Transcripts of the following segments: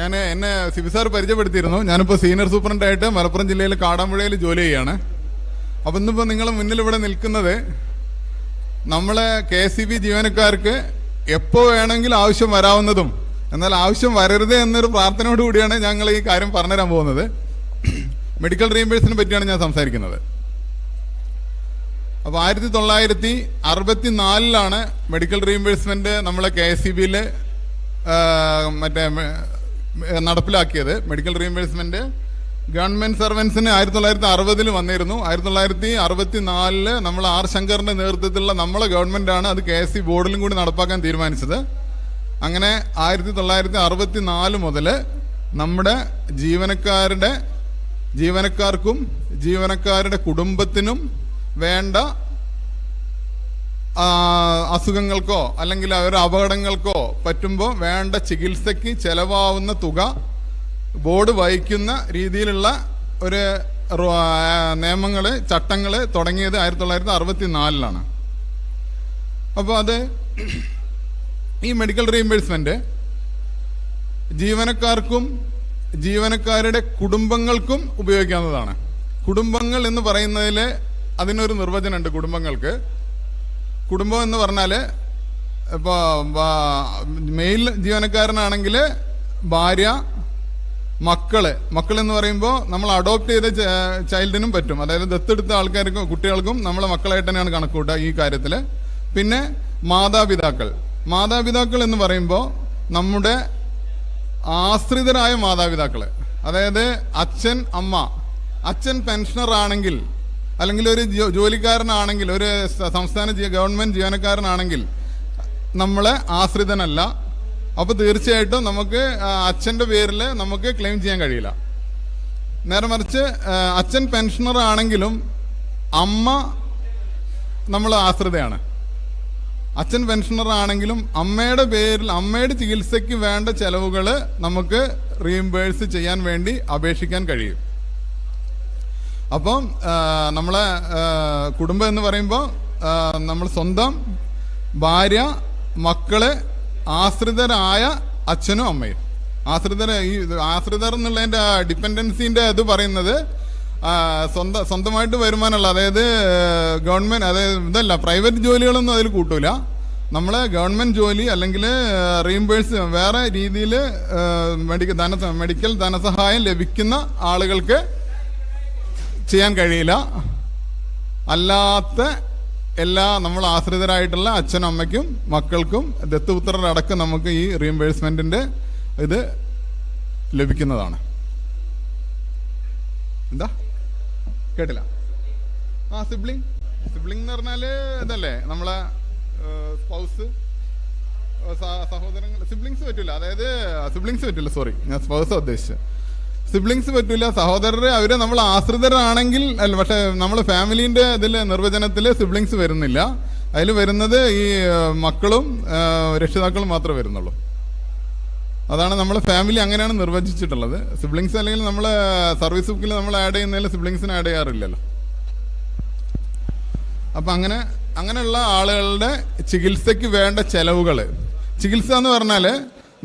എന്നെ സിബി സാർ പരിചയപ്പെടുത്തിയിരുന്നു. ഞാനിപ്പോൾ സീനിയർ സൂപ്രണ്ടായിട്ട് മലപ്പുറം ജില്ലയിൽ കാടാമ്പുഴയിൽ ജോലി ചെയ്യാണ്. അപ്പം ഇന്നിപ്പോൾ നിങ്ങളുടെ മുന്നിൽ ഇവിടെ നിൽക്കുന്നത് നമ്മളെ KCB ജീവനക്കാർക്ക് എപ്പോൾ വേണമെങ്കിലും ആവശ്യം വരാവുന്നതും എന്നാൽ ആവശ്യം വരരുത് എന്നൊരു പ്രാർത്ഥനയോട് കൂടിയാണ് ഞങ്ങൾ ഈ കാര്യം പറഞ്ഞുതരാൻ പോകുന്നത്. മെഡിക്കൽ റീഇംബേഴ്സിനെ പറ്റിയാണ് ഞാൻ സംസാരിക്കുന്നത്. അപ്പോൾ 1964 മെഡിക്കൽ റീഇംബേഴ്സ്മെന്റ് നമ്മളെ KCBയിൽ നടപ്പിലാക്കിയത്. മെഡിക്കൽ റീഇംബേഴ്സ്മെന്റ് ഗവൺമെന്റ് സർവൻസിന് 1960 വന്നിരുന്നു. 1964 നമ്മൾ R ശങ്കറിന്റെ നേതൃത്വത്തിലുള്ള നമ്മളെ ഗവൺമെന്റാണ് അത് KSC ബോർഡിലും കൂടി നടപ്പാക്കാൻ തീരുമാനിച്ചത്. അങ്ങനെ 1964 മുതൽ നമ്മുടെ ജീവനക്കാർക്കും ജീവനക്കാരുടെ കുടുംബത്തിനും വേണ്ട അസുഖങ്ങൾക്കോ അല്ലെങ്കിൽ അവരുടെ അപകടങ്ങൾക്കോ പറ്റുമ്പോൾ വേണ്ട ചികിത്സയ്ക്ക് ചെലവാവുന്ന തുക ബോർഡ് വഹിക്കുന്ന രീതിയിലുള്ള ഒരു നിയമങ്ങൾ ചട്ടങ്ങൾ തുടങ്ങിയത് 1964 അപ്പോൾ അത് ഈ മെഡിക്കൽ റീഇംബേഴ്സ്മെന്റ് ജീവനക്കാർക്കും ജീവനക്കാരുടെ കുടുംബങ്ങൾക്കും ഉപയോഗിക്കാവുന്നതാണ്. കുടുംബങ്ങൾ എന്ന് പറയുന്നതിൽ അതിനൊരു നിർവചനമുണ്ട്. കുടുംബം എന്ന് പറഞ്ഞാൽ ഇപ്പോൾ മെയിൽ ജീവനക്കാരനാണെങ്കിൽ ഭാര്യ, മക്കളെന്ന് പറയുമ്പോൾ നമ്മൾ അഡോപ്റ്റ് ചെയ്ത ചൈൽഡിനും പറ്റും. അതായത് ദത്തെടുത്ത ആൾക്കാർക്കും കുട്ടികൾക്കും നമ്മളെ മക്കളായിട്ട് തന്നെയാണ് കണക്ക് കൂട്ടുക ഈ കാര്യത്തിൽ. പിന്നെ മാതാപിതാക്കൾ എന്ന് പറയുമ്പോൾ നമ്മുടെ ആശ്രിതരായ മാതാപിതാക്കൾ, അതായത് അച്ഛൻ, അമ്മ. അച്ഛൻ പെൻഷനർ ആണെങ്കിൽ അല്ലെങ്കിൽ ഒരു ജോലിക്കാരനാണെങ്കിൽ, ഒരു സംസ്ഥാന ഗവൺമെന്റ് ജീവനക്കാരനാണെങ്കിൽ നമ്മളെ ആശ്രിതനല്ല. അപ്പോൾ തീർച്ചയായിട്ടും നമുക്ക് അച്ഛൻ്റെ പേരിൽ നമുക്ക് ക്ലെയിം ചെയ്യാൻ കഴിയില്ല. നേരെ മറിച്ച് അച്ഛൻ പെൻഷനർ ആണെങ്കിലും അമ്മ നമ്മൾ ആശ്രിതയാണ്. അച്ഛൻ പെൻഷനർ ആണെങ്കിലും അമ്മയുടെ പേരിൽ അമ്മയുടെ ചികിത്സയ്ക്ക് വേണ്ട ചെലവുകൾ നമുക്ക് റീഇംബേഴ്സ് ചെയ്യാൻ വേണ്ടി അപേക്ഷിക്കാൻ കഴിയും. അപ്പം നമ്മളെ കുടുംബം എന്ന് പറയുമ്പോൾ നമ്മൾ സ്വന്തം ഭാര്യ, മക്കള്, ആശ്രിതരായ അച്ഛനും അമ്മയും. ആശ്രിതർ എന്നുള്ളതിൻ്റെ ഡിപ്പെൻഡൻസിൻ്റെ ഇത് പറയുന്നത് സ്വന്തമായിട്ട് വരുമാനമുള്ള, അതായത് ഗവൺമെന്റ്, അതായത് ഇതല്ല പ്രൈവറ്റ് ജോലികളൊന്നും അതിൽ കൂട്ടൂല. നമ്മളെ ഗവൺമെന്റ് ജോലി അല്ലെങ്കിൽ റീഇംബേഴ്സ് വേറെ രീതിയിൽ മെഡിക്കൽ ധനസഹായം ലഭിക്കുന്ന ആളുകൾക്ക് ചെയ്യാൻ കഴിയില്ല. അല്ലാത്ത എല്ലാ നമ്മൾ ആശ്രിതരായിട്ടുള്ള അച്ഛനും അമ്മയ്ക്കും മക്കൾക്കും ദത്തുപുത്രരടക്കം നമുക്ക് ഈ റീഇംബേഴ്സ്മെന്റിന്റെ ഇത് ലഭിക്കുന്നതാണ്. എന്താ കേട്ടില്ല? സിബ്ലിംഗ് എന്ന് പറഞ്ഞാല് ഇതല്ലേ നമ്മളെ സ്പൗസ്, സഹോദരങ്ങൾ. സിബ്ലിങ്സ് പറ്റൂല, അതായത് സിബ്ലിങ്സ് പറ്റൂല, സോറി, ഞാൻ സ്പൗസ് ഉദ്ദേശിച്ചത്. സിബ്ലിങ്സ് പറ്റൂല. സഹോദരരെ അവര് നമ്മൾ ആശ്രിതരാണെങ്കിൽ അല്ല, പക്ഷെ നമ്മൾ ഫാമിലിന്റെ ഇതിൽ നിർവചനത്തിൽ സിബ്ലിങ്സ് വരുന്നില്ല. അതിൽ വരുന്നത് ഈ മക്കളും രക്ഷിതാക്കളും മാത്രമേ വരുന്നുള്ളൂ. അതാണ് നമ്മൾ ഫാമിലി അങ്ങനെയാണ് നിർവചിച്ചിട്ടുള്ളത്. സിബ്ലിങ്സ് അല്ലെങ്കിൽ നമ്മൾ സർവീസ് ബുക്കിൽ നമ്മൾ ആഡ് ചെയ്യുന്നതിൽ സിബ്ലിങ്സിന് ആഡ് ചെയ്യാറില്ലല്ലോ. അപ്പം അങ്ങനെയുള്ള ആളുകളുടെ ചികിത്സയ്ക്ക് വേണ്ട ചെലവുകൾ, ചികിത്സ എന്ന് പറഞ്ഞാൽ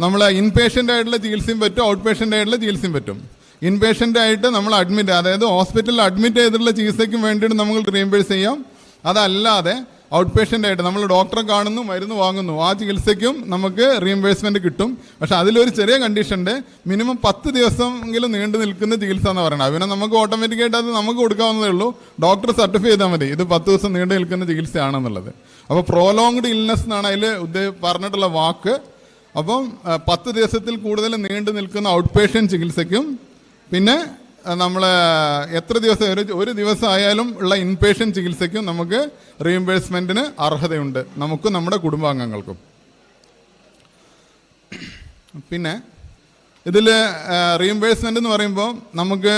നമ്മൾ ഇൻപേഷ്യൻ്റ് ആയിട്ടുള്ള ചികിത്സയും പറ്റും, ഔട്ട് പേഷ്യൻ്റ് ആയിട്ടുള്ള ചികിത്സയും പറ്റും. ഇൻപേഷ്യൻ്റ് ആയിട്ട് നമ്മൾ അഡ്മിറ്റ്, അതായത് ഹോസ്പിറ്റലിൽ അഡ്മിറ്റ് ചെയ്തിട്ടുള്ള ചികിത്സയ്ക്കും വേണ്ടിയിട്ട് നമ്മൾ റീഇംബേഴ്സ് ചെയ്യാം. അതല്ലാതെ ഔട്ട് പേഷ്യൻ്റ് ആയിട്ട് നമ്മൾ ഡോക്ടറെ കാണുന്നു, മരുന്ന് വാങ്ങുന്നു, ആ ചികിത്സയ്ക്കും നമുക്ക് റീഇംബേഴ്സ്മെന്റ് കിട്ടും. പക്ഷെ അതിലൊരു ചെറിയ കണ്ടീഷൻ ഉണ്ട്. മിനിമം 10 ദിവസമെങ്കിലും നീണ്ടു നിൽക്കുന്ന ചികിത്സ എന്ന് പറയുന്നത്. പിന്നെ നമുക്ക് ഓട്ടോമാറ്റിക്കായിട്ട് അത് നമുക്ക് കൊടുക്കാവുന്നതേ ഉള്ളൂ. ഡോക്ടർ സർട്ടിഫൈ ചെയ്താൽ മതി ഇത് 10 ദിവസം നീണ്ടു നിൽക്കുന്ന ചികിത്സയാണെന്നുള്ളത്. അപ്പോൾ പ്രോലോങ്ഡ് ഇൽനെസ് എന്നാണ് അതിൽ പറഞ്ഞിട്ടുള്ള വാക്ക്. അപ്പം 10 ദിവസത്തിൽ കൂടുതൽ നീണ്ടു നിൽക്കുന്ന ഔട്ട് പേഷ്യൻ്റ് ചികിത്സയ്ക്കും പിന്നെ നമ്മൾ എത്ര ദിവസം ഒരു ദിവസം ആയാലും ഉള്ള ഇൻപേഷ്യൻ്റ് ചികിത്സയ്ക്കും നമുക്ക് റീഇംബേഴ്സ്മെന്റിന് അർഹതയുണ്ട്, നമുക്കും നമ്മുടെ കുടുംബാംഗങ്ങൾക്കും. പിന്നെ ഇതിൽ റീഇംബേഴ്സ്മെന്റ് എന്ന് പറയുമ്പോൾ നമുക്ക്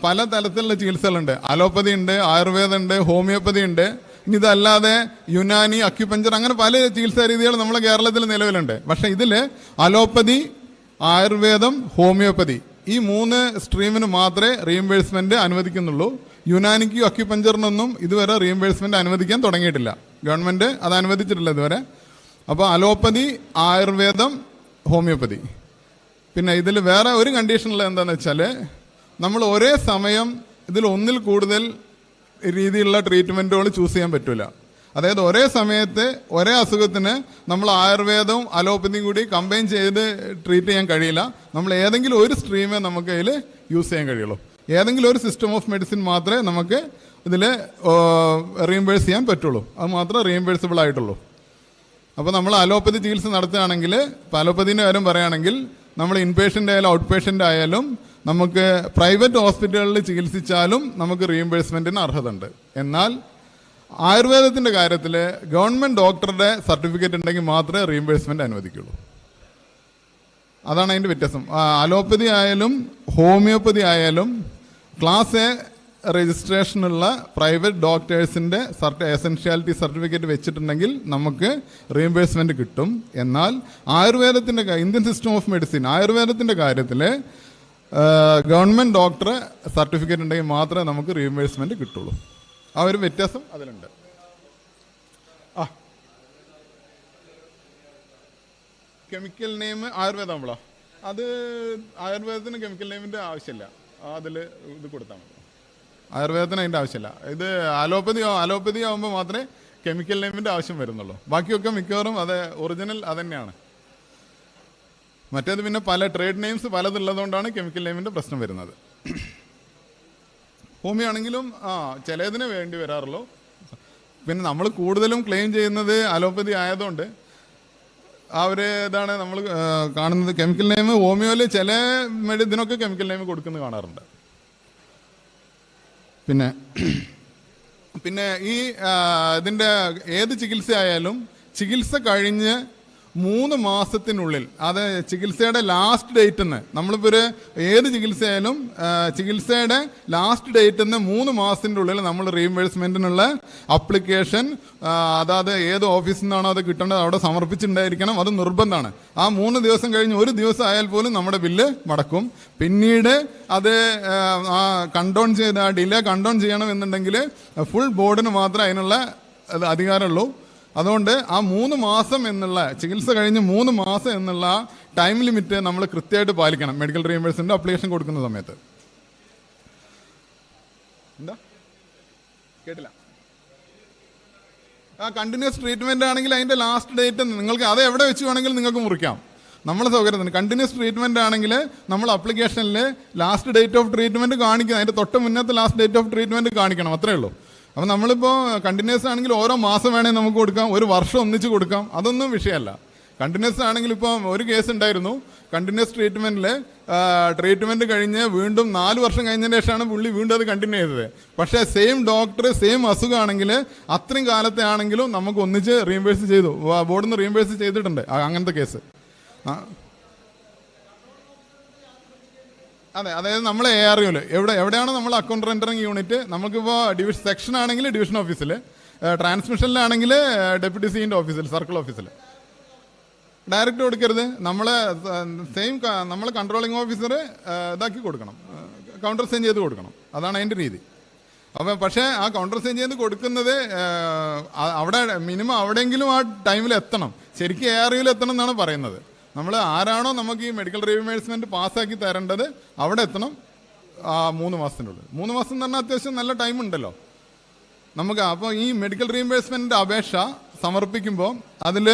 പല തരത്തിലുള്ള ചികിത്സകളുണ്ട്. അലോപ്പതി ഉണ്ട്, ആയുർവേദം ഉണ്ട്, ഹോമിയോപ്പതി ഉണ്ട്. ഇനി ഇതല്ലാതെ യുനാനി, അക്യുപഞ്ചർ, അങ്ങനെ പല ചികിത്സാ രീതികൾ നമ്മുടെ കേരളത്തിൽ നിലവിലുണ്ട്. പക്ഷെ ഇതിൽ അലോപ്പതി, ആയുർവേദം, ഹോമിയോപ്പതി ഈ 3 സ്ട്രീമിന് മാത്രമേ റീഇംബേഴ്സ്മെന്റ് അനുവദിക്കുന്നുള്ളൂ. യുനാനിക്കും അക്യുപഞ്ചറിനൊന്നും ഇതുവരെ റീഇംബേഴ്സ്മെന്റ് അനുവദിക്കാൻ തുടങ്ങിയിട്ടില്ല. ഗവൺമെന്റ് അത് അനുവദിച്ചിട്ടില്ല ഇതുവരെ. അപ്പോൾ അലോപ്പതി, ആയുർവേദം, ഹോമിയോപ്പതി പിന്നെ ഇതിൽ വേറെ ഒരു കണ്ടീഷനുള്ള എന്താണെന്ന് വെച്ചാൽ നമ്മൾ ഒരേ സമയം ഇതിൽ ഒന്നിൽ കൂടുതൽ രീതിയിലുള്ള ട്രീറ്റ്മെൻറ്റുകൾ ചൂസ് ചെയ്യാൻ പറ്റില്ല. അതായത് ഒരേ സമയത്ത് ഒരേ അസുഖത്തിന് നമ്മൾ ആയുർവേദവും അലോപ്പതിയും കൂടി കമ്പൈൻ ചെയ്ത് ട്രീറ്റ് ചെയ്യാൻ കഴിയില്ല. നമ്മൾ ഏതെങ്കിലും ഒരു സ്ട്രീമേ നമുക്ക് അതിൽ യൂസ് ചെയ്യാൻ കഴിയുള്ളൂ. ഏതെങ്കിലും ഒരു സിസ്റ്റം ഓഫ് മെഡിസിൻ മാത്രമേ നമുക്ക് ഇതിൽ റീഇംബേഴ്സ് ചെയ്യാൻ പറ്റുള്ളൂ. അത് മാത്രമേ റീഇംബേഴ്സിബിൾ ആയിട്ടുള്ളൂ. അപ്പോൾ നമ്മൾ അലോപ്പതി ചികിത്സ നടത്തുകയാണെങ്കിൽ, ഇപ്പോൾ അലോപ്പതിൻ്റെ കാര്യം പറയുകയാണെങ്കിൽ, നമ്മൾ ഇൻപേഷ്യൻ്റ് ആയാലും ഔട്ട് പേഷ്യൻ്റ് ആയാലും നമുക്ക് പ്രൈവറ്റ് ഹോസ്പിറ്റലുകളിൽ ചികിത്സിച്ചാലും നമുക്ക് റീഇംബേഴ്സ്മെൻറ്റിന് അർഹത ഉണ്ട്. എന്നാൽ ആയുർവേദത്തിൻ്റെ കാര്യത്തിൽ ഗവൺമെൻറ് ഡോക്ടറുടെ സർട്ടിഫിക്കറ്റ് ഉണ്ടെങ്കിൽ മാത്രമേ റീഇംബേഴ്സ്മെൻറ്റ് അനുവദിക്കുള്ളൂ. അതാണ് അതിൻ്റെ വ്യത്യാസം. അലോപ്പതി ആയാലും ഹോമിയോപ്പതി ആയാലും ക്ലാസ് എ രജിസ്ട്രേഷനുള്ള പ്രൈവറ്റ് ഡോക്ടേഴ്സിൻ്റെ എസെൻഷ്യാലിറ്റി സർട്ടിഫിക്കറ്റ് വെച്ചിട്ടുണ്ടെങ്കിൽ നമുക്ക് റീഇംബേഴ്സ്മെൻറ്റ് കിട്ടും. എന്നാൽ ആയുർവേദത്തിൻ്റെ ഇന്ത്യൻ സിസ്റ്റം ഓഫ് മെഡിസിൻ ആയുർവേദത്തിൻ്റെ കാര്യത്തിൽ ഗവൺമെൻറ് ഡോക്ടർ സർട്ടിഫിക്കറ്റ് ഉണ്ടെങ്കിൽ മാത്രമേ നമുക്ക് റീഇംബേഴ്സ്മെൻറ്റ് കിട്ടുള്ളൂ. ആ ഒരു വ്യത്യാസം അതിലുണ്ട്. കെമിക്കൽ നെയിം ആയുർവേദമാണല്ലോ, അത് ആയുർവേദത്തിന് കെമിക്കൽ നെയിമിൻ്റെ ആവശ്യമില്ല. അതിൽ ഇത് കൊടുത്താൽ മതി. ആയുർവേദത്തിന് അതിൻ്റെ ആവശ്യമില്ല. ഇത് അലോപ്പതി ആകുമ്പോൾ മാത്രമേ കെമിക്കൽ നെയിമിൻ്റെ ആവശ്യം വരുന്നുള്ളൂ. ബാക്കിയൊക്കെ മിക്കവാറും അത് ഒറിജിനൽ അതന്നെയാണ്. മറ്റേത് പിന്നെ പല ട്രേഡ് നെയിംസ് പലതുള്ളതുകൊണ്ടാണ് കെമിക്കൽ നെയിമിൻ്റെ പ്രശ്നം വരുന്നത്. ഹോമിയോ ആണെങ്കിലും ചിലതിന് വേണ്ടി വരാറുള്ളൂ. പിന്നെ നമ്മൾ കൂടുതലും ക്ലെയിം ചെയ്യുന്നത് അലോപ്പതി ആയതുകൊണ്ട് ഇതാണ് നമ്മൾ കാണുന്നത്. കെമിക്കൽ നെയിം ഹോമിയോയിൽ ചില ഇതിനൊക്കെ കെമിക്കൽ നെയിം കൊടുക്കുന്നത് കാണാറുണ്ട്. പിന്നെ ഈ ഇതിൻ്റെ ഏത് ചികിത്സയായാലും ചികിത്സ കഴിഞ്ഞ് 3 മാസത്തിനുള്ളിൽ, അത് ചികിത്സയുടെ ലാസ്റ്റ് ഡേറ്റിൽ നിന്ന്, നമ്മളിപ്പോൾ ഒരു ഏത് ചികിത്സയായാലും ചികിത്സയുടെ ലാസ്റ്റ് ഡേറ്റിൽ നിന്ന് 3 മാസത്തിൻ്റെ ഉള്ളിൽ നമ്മൾ റീഇംബേഴ്സ്മെൻറ്റിനുള്ള അപ്ലിക്കേഷൻ അതായത് ഏത് ഓഫീസിൽ നിന്നാണോ അത് കിട്ടേണ്ടത് അവിടെ സമർപ്പിച്ചിട്ടുണ്ടായിരിക്കണം. അത് നിർബന്ധമാണ്. ആ 3 ദിവസം കഴിഞ്ഞ് 1 ദിവസം ആയാൽ പോലും നമ്മുടെ ബില്ല് മടക്കും. പിന്നീട് അത് ഡിലേ കണ്ടോൺ ചെയ്യണമെന്നുണ്ടെങ്കിൽ ഫുൾ ബോർഡിന് മാത്രമേ അതിനുള്ള അധികാരമുള്ളൂ. അതുകൊണ്ട് ആ 3 മാസം എന്നുള്ള ചികിത്സ കഴിഞ്ഞ് 3 മാസം എന്നുള്ള ടൈം ലിമിറ്റ് നമ്മൾ കൃത്യമായിട്ട് പാലിക്കണം മെഡിക്കൽ റീഇംബേഴ്സ്മെന്റ് അപ്ലിക്കേഷൻ കൊടുക്കുന്ന സമയത്ത്. എന്താ കേട്ടില്ല? കണ്ടിന്യൂസ് ട്രീറ്റ്മെന്റ് ആണെങ്കിൽ അതിന്റെ ലാസ്റ്റ് ഡേറ്റ് നിങ്ങൾക്ക് അത് എവിടെ വെച്ച് വേണമെങ്കിൽ നിങ്ങൾക്ക് മുറിക്കാം. നമ്മളെ സൗകര്യത്തിന്. കണ്ടിന്യൂസ് ട്രീറ്റ്മെന്റ് ആണെങ്കിൽ നമ്മൾ അപ്ലിക്കേഷനിൽ ലാസ്റ്റ് ഡേറ്റ് ഓഫ് ട്രീറ്റ്മെന്റ് കാണിക്കണം. അതിന്റെ തൊട്ട് മുന്നത്തെ ലാസ്റ്റ് ഡേറ്റ് ഓഫ് ട്രീറ്റ്മെന്റ് കാണിക്കണം. അത്രേ ഉള്ളൂ. അപ്പോൾ നമ്മളിപ്പോൾ കണ്ടിന്യൂസ് ആണെങ്കിൽ ഓരോ മാസം വേണമെങ്കിൽ നമുക്ക് കൊടുക്കാം, 1 വർഷം ഒന്നിച്ച് കൊടുക്കാം. അതൊന്നും വിഷയമല്ല. കണ്ടിന്യൂസ് ആണെങ്കിൽ ഇപ്പോൾ ഒരു കേസ് ഉണ്ടായിരുന്നു. കണ്ടിന്യൂസ് ട്രീറ്റ്മെൻറ്റ് കഴിഞ്ഞ് വീണ്ടും 4 വർഷം കഴിഞ്ഞതിന് ശേഷമാണ് പുള്ളി വീണ്ടും അത് കണ്ടിന്യൂ ചെയ്തത്. പക്ഷേ സെയിം ഡോക്ടർ സെയിം അസുഖമാണെങ്കിൽ അത്രയും കാലത്തെ ആണെങ്കിലും നമുക്ക് ഒന്നിച്ച് റീഇംബേഴ്സ് ചെയ്തു, ബോർഡിൽ നിന്ന് റീഇംബേഴ്സ് ചെയ്തിട്ടുണ്ട് അങ്ങനത്തെ കേസ്. അതെ, അതായത് നമ്മളെ ARUവിൽ എവിടെയാണോ നമ്മൾ അക്കൗണ്ട് റെൻഡറിങ് യൂണിറ്റ്, നമുക്കിപ്പോൾ സെക്ഷൻ ആണെങ്കിൽ ഡിവിഷൻ ഓഫീസിൽ, ട്രാൻസ്മിഷനിലാണെങ്കിൽ ഡെപ്യൂട്ടി സിൻ്റെ ഓഫീസിൽ, സർക്കിൾ ഓഫീസിൽ ഡയറക്റ്റ് കൊടുക്കരുത്. നമ്മളെ കൺട്രോളിങ് ഓഫീസർ ഇതാക്കി കൊടുക്കണം, കൗണ്ടർ സൈൻ ചെയ്ത് കൊടുക്കണം. അതാണ് അതിൻ്റെ രീതി. അപ്പം പക്ഷേ ആ കൗണ്ടർ സൈൻ ചെയ്ത് കൊടുക്കുന്നത് അവിടെ മിനിമം അവിടെയെങ്കിലും ആ ടൈമിൽ എത്തണം. ശരിക്കും ARUവിൽ എത്തണം എന്നാണ് പറയുന്നത്. നമ്മൾ ആരാണോ നമുക്ക് ഈ മെഡിക്കൽ റീഇംബേഴ്സ്മെൻറ്റ് പാസ്സാക്കി തരേണ്ടത് അവിടെ എത്തണം 3 മാസത്തിനുള്ളിൽ. 3 മാസം എന്ന് പറഞ്ഞാൽ അത്യാവശ്യം നല്ല ടൈം ഉണ്ടല്ലോ നമുക്ക്. അപ്പോൾ ഈ മെഡിക്കൽ റീഇംബേഴ്സ്മെൻറ്റിൻ്റെ അപേക്ഷ സമർപ്പിക്കുമ്പോൾ അതിൽ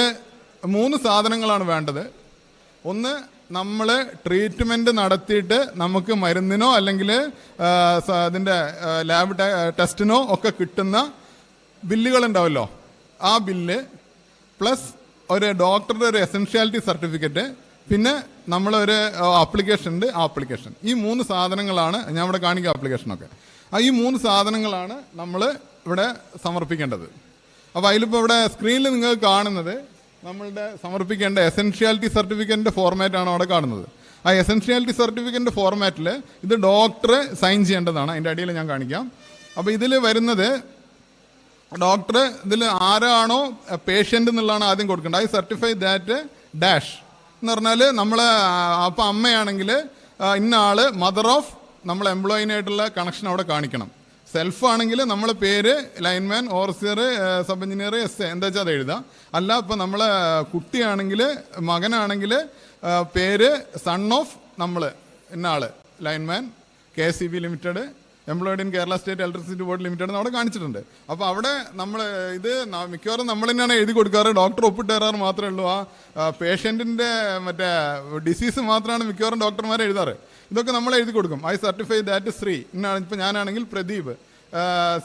3 സാധനങ്ങളാണ് വേണ്ടത്. ഒന്ന്, നമ്മൾ ട്രീറ്റ്മെൻറ്റ് നടത്തിയിട്ട് നമുക്ക് മരുന്നിനോ അല്ലെങ്കിൽ അതിൻ്റെ ലാബ് ടെസ്റ്റിനോ ഒക്കെ കിട്ടുന്ന ബില്ലുകളുണ്ടാവുമല്ലോ, ആ ബില്ല് പ്ലസ് ഒരു ഡോക്ടറുടെ ഒരു എസെൻഷ്യാലിറ്റി സർട്ടിഫിക്കറ്റ്, പിന്നെ നമ്മളൊരു ആപ്ലിക്കേഷൻ ഉണ്ട്, ആ ആപ്ലിക്കേഷൻ. ഈ 3 സാധനങ്ങളാണ് ഞാൻ ഇവിടെ കാണിക്കുക. ആപ്ലിക്കേഷനൊക്കെ ഈ 3 സാധനങ്ങളാണ് നമ്മൾ ഇവിടെ സമർപ്പിക്കേണ്ടത്. അപ്പോൾ അതിലിപ്പോൾ ഇവിടെ സ്ക്രീനിൽ നിങ്ങൾക്ക് കാണുന്നത് നമ്മളുടെ സമർപ്പിക്കേണ്ട എസെൻഷ്യാലിറ്റി സർട്ടിഫിക്കറ്റിൻ്റെ ഫോർമാറ്റാണ് അവിടെ കാണുന്നത്. ആ എസെൻഷ്യാലിറ്റി സർട്ടിഫിക്കറ്റിൻ്റെ ഫോർമാറ്റിൽ ഇത് ഡോക്ടർ സൈൻ ചെയ്യേണ്ടതാണ്. അതിൻ്റെ അടിയിൽ ഞാൻ കാണിക്കാം. അപ്പോൾ ഇതിൽ വരുന്നത് ഡോക്ടർ ഇതിൽ ആരാണോ പേഷ്യൻ്റ് എന്നുള്ളതാണ് ആദ്യം കൊടുക്കേണ്ടത്. ഐ സർട്ടിഫൈ ദാറ്റ് ഡാഷ് എന്ന് പറഞ്ഞാൽ നമ്മൾ അപ്പോൾ അമ്മയാണെങ്കിൽ ഇന്ന ആൾ മദർ ഓഫ് നമ്മൾ എംപ്ലോയിനായിട്ടുള്ള കണക്ഷൻ അവിടെ കാണിക്കണം. സെൽഫാണെങ്കിൽ നമ്മളെ പേര് lineman, overseer, sub engineer, S എന്താ വെച്ചാൽ അത് എഴുതാം. അല്ല ഇപ്പം നമ്മളെ കുട്ടിയാണെങ്കിൽ, മകനാണെങ്കിൽ പേര് സൺ ഓഫ് നമ്മൾ ഇന്ന ആള്, lineman, KSEB limited, employed in Kerala state electricity board limited അവിടെ കാണിച്ചിട്ടുണ്ട്. അപ്പോൾ അവിടെ നമ്മൾ ഇത് മിക്കവാറും നമ്മൾ തന്നെയാണ് എഴുതി കൊടുക്കാറ്, ഡോക്ടർ ഒപ്പിട്ട് തരാറ് മാത്രമേ ഉള്ളൂ. ആ പേഷ്യൻറ്റിൻ്റെ മറ്റേ ഡിസീസ് മാത്രമാണ് മിക്കവാറും ഡോക്ടർമാർ എഴുതാറ്. ഇതൊക്കെ നമ്മൾ എഴുതി കൊടുക്കും. ഐ സർട്ടിഫൈ ദാറ്റ് ശ്രീ ഇന്നാണ്. ഇപ്പോൾ ഞാനാണെങ്കിൽ Pradeep,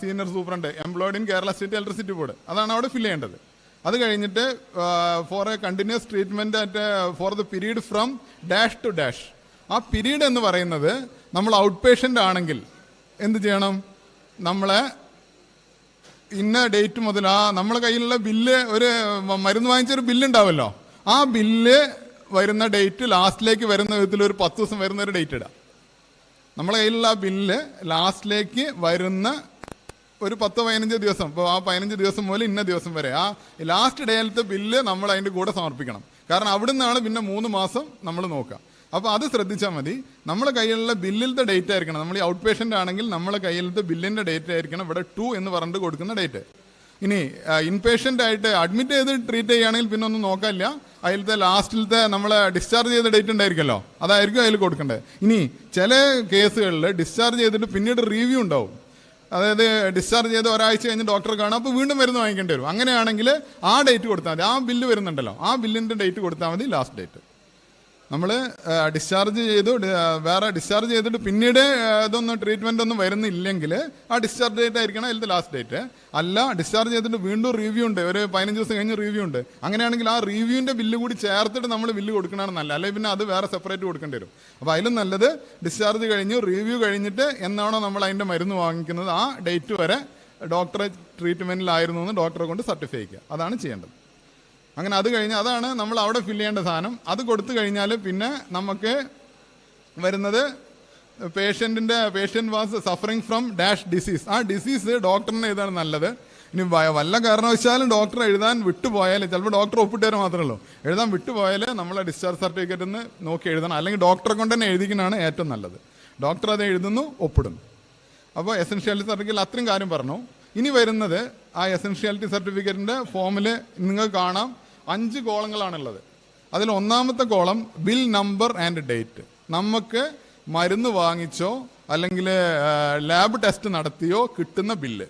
senior superintendent, employed in Kerala state electricity board, അതാണ് അവിടെ ഫില്ല് ചെയ്യേണ്ടത്. അത് കഴിഞ്ഞിട്ട് for a continuous treatment at for the period from dash to dash. ആ പീരീഡ് എന്ന് പറയുന്നത് നമ്മൾ ഔട്ട് പേഷ്യൻ്റ് ആണെങ്കിൽ എന്ത് ചെയ്യണം? നമ്മളെ ഇന്ന ഡേറ്റ് മുതൽ നമ്മളെ കയ്യിലുള്ള ബില്ല്, ഒരു മരുന്ന് വാങ്ങിച്ചൊരു ബില്ലുണ്ടാവുമല്ലോ, ആ ബില്ല് വരുന്ന ഡേറ്റ് ലാസ്റ്റിലേക്ക് വരുന്ന വിധത്തിൽ ഒരു 10 ദിവസം വരുന്ന ഒരു ഡേറ്റ് ഇടാം. നമ്മളെ കയ്യിലുള്ള ആ ബില്ല് ലാസ്റ്റിലേക്ക് വരുന്ന ഒരു 10-15 ദിവസം, ഇപ്പോൾ ആ 15 ദിവസം മുതൽ ഇന്ന ദിവസം വരെ ആ ലാസ്റ്റ് ഡേയിലത്തെ ബില്ല് നമ്മൾ അതിൻ്റെ കൂടെ സമർപ്പിക്കണം. കാരണം അവിടെ നിന്നാണ് പിന്നെ 3 മാസം നമ്മൾ നോക്കുക. അപ്പോൾ അത് ശ്രദ്ധിച്ചാൽ മതി. നമ്മളെ കയ്യിലുള്ള ബില്ലിലത്തെ ഡേറ്റ് ആയിരിക്കണം. നമ്മൾ ഈ ഔട്ട് പേഷ്യൻ്റ് ആണെങ്കിൽ നമ്മളെ കയ്യിലത്തെ ബില്ലിൻ്റെ ഡേറ്റ് ആയിരിക്കണം ഇവിടെ 2 എന്ന് പറഞ്ഞിട്ട് കൊടുക്കുന്ന ഡേറ്റ്. ഇനി ഇൻപേഷ്യൻ്റ് ആയിട്ട് അഡ്മിറ്റ് ചെയ്ത് ട്രീറ്റ് ചെയ്യുകയാണെങ്കിൽ പിന്നെ ഒന്നും നോക്കാനില്ല. അതിലത്തെ ലാസ്റ്റിലത്തെ നമ്മളെ ഡിസ്ചാർജ് ചെയ്ത ഡേറ്റ് ഉണ്ടായിരിക്കുമല്ലോ, അതായിരിക്കും അതിൽ കൊടുക്കേണ്ടത്. ഇനി ചില കേസുകളിൽ ഡിസ്ചാർജ് ചെയ്തിട്ട് പിന്നീട് റിവ്യൂ ഉണ്ടാവും. അതായത് ഡിസ്ചാർജ് ചെയ്ത് ഒരാഴ്ച കഴിഞ്ഞ് ഡോക്ടറെ കാണാം, അപ്പോൾ വീണ്ടും മരുന്ന് വാങ്ങിക്കേണ്ടി വരും. അങ്ങനെയാണെങ്കിൽ ആ ഡേറ്റ് കൊടുത്താൽ മതി. ആ ബില്ല് വരുന്നുണ്ടല്ലോ, ആ ബില്ലിൻ്റെ ഡേറ്റ് കൊടുത്താൽ മതി, ലാസ്റ്റ് ഡേറ്റ്. നമ്മൾ ഡിസ്ചാർജ് ചെയ്തിട്ട് പിന്നീട് ഇതൊന്നും ട്രീറ്റ്മെൻ്റ് ഒന്നും വരുന്നില്ലെങ്കിൽ ആ ഡിസ്ചാർജ് ഡേറ്റ് ആയിരിക്കണം അതിലത്തെ ലാസ്റ്റ് ഡേറ്റ്. അല്ല ഡിസ്ചാർജ് ചെയ്തിട്ട് വീണ്ടും റിവ്യൂ ഉണ്ട്, ഒരു 15 ദിവസം കഴിഞ്ഞ് റിവ്യൂ ഉണ്ട്, അങ്ങനെയാണെങ്കിൽ ആ റിവ്യൂവിൻ്റെ ബില്ല് കൂടി ചേർത്തിട്ട് നമ്മൾ ബില്ല് കൊടുക്കണമെന്ന് നല്ല, അല്ലെങ്കിൽ പിന്നെ അത് വേറെ സെപ്പറേറ്റ് കൊടുക്കേണ്ടി വരും. അപ്പോൾ അതിലും നല്ലത് ഡിസ്ചാർജ് കഴിഞ്ഞു റിവ്യൂ കഴിഞ്ഞിട്ട് എന്നാണോ നമ്മൾ അതിൻ്റെ മരുന്ന് വാങ്ങിക്കുന്നത് ആ ഡേറ്റ് വരെ ഡോക്ടറെ ട്രീറ്റ്മെൻറ്റിലായിരുന്നു എന്ന് ഡോക്ടറെ കൊണ്ട് സർട്ടിഫൈ ചെയ്യുക. അതാണ് ചെയ്യേണ്ടത്. അങ്ങനെ അത് കഴിഞ്ഞ് അതാണ് നമ്മൾ അവിടെ ഫില്ല് ചെയ്യേണ്ട സാധനം. അത് കൊടുത്തു കഴിഞ്ഞാൽ പിന്നെ നമുക്ക് വരുന്നത് patient was suffering from dash disease. ആ ഡിസീസ് ഡോക്ടറിന് എഴുതാണ് നല്ലത്. ഇനി വല്ല കാരണവശാലും ഡോക്ടർ എഴുതാൻ വിട്ടുപോയാൽ, ചിലപ്പോൾ ഡോക്ടർ ഒപ്പിട്ട് തരാൻ മാത്രമേ ഉള്ളൂ, എഴുതാൻ വിട്ടുപോയാൽ നമ്മളെ ഡിസ്ചാർജ് സർട്ടിഫിക്കറ്റ് നിന്ന് നോക്കി എഴുതണം. അല്ലെങ്കിൽ ഡോക്ടറെ കൊണ്ട് തന്നെ എഴുതിക്കുന്നതാണ് ഏറ്റവും നല്ലത്. ഡോക്ടർ അത് എഴുതുന്നു, ഒപ്പിടുന്നു. അപ്പോൾ എസെൻഷ്യാലിറ്റി സർട്ടിഫിക്കറ്റിൽ അത്രയും കാര്യം പറഞ്ഞു. ഇനി വരുന്നത് ആ എസെൻഷ്യാലിറ്റി സർട്ടിഫിക്കറ്റിൻ്റെ ഫോമിൽ നിങ്ങൾക്ക് കാണാം 5 കോളങ്ങളാണുള്ളത്. അതിൽ ഒന്നാമത്തെ column bill number and date. നമുക്ക് മരുന്ന് വാങ്ങിച്ചോ അല്ലെങ്കിൽ ലാബ് ടെസ്റ്റ് നടത്തിയോ കിട്ടുന്ന ബില്ല്.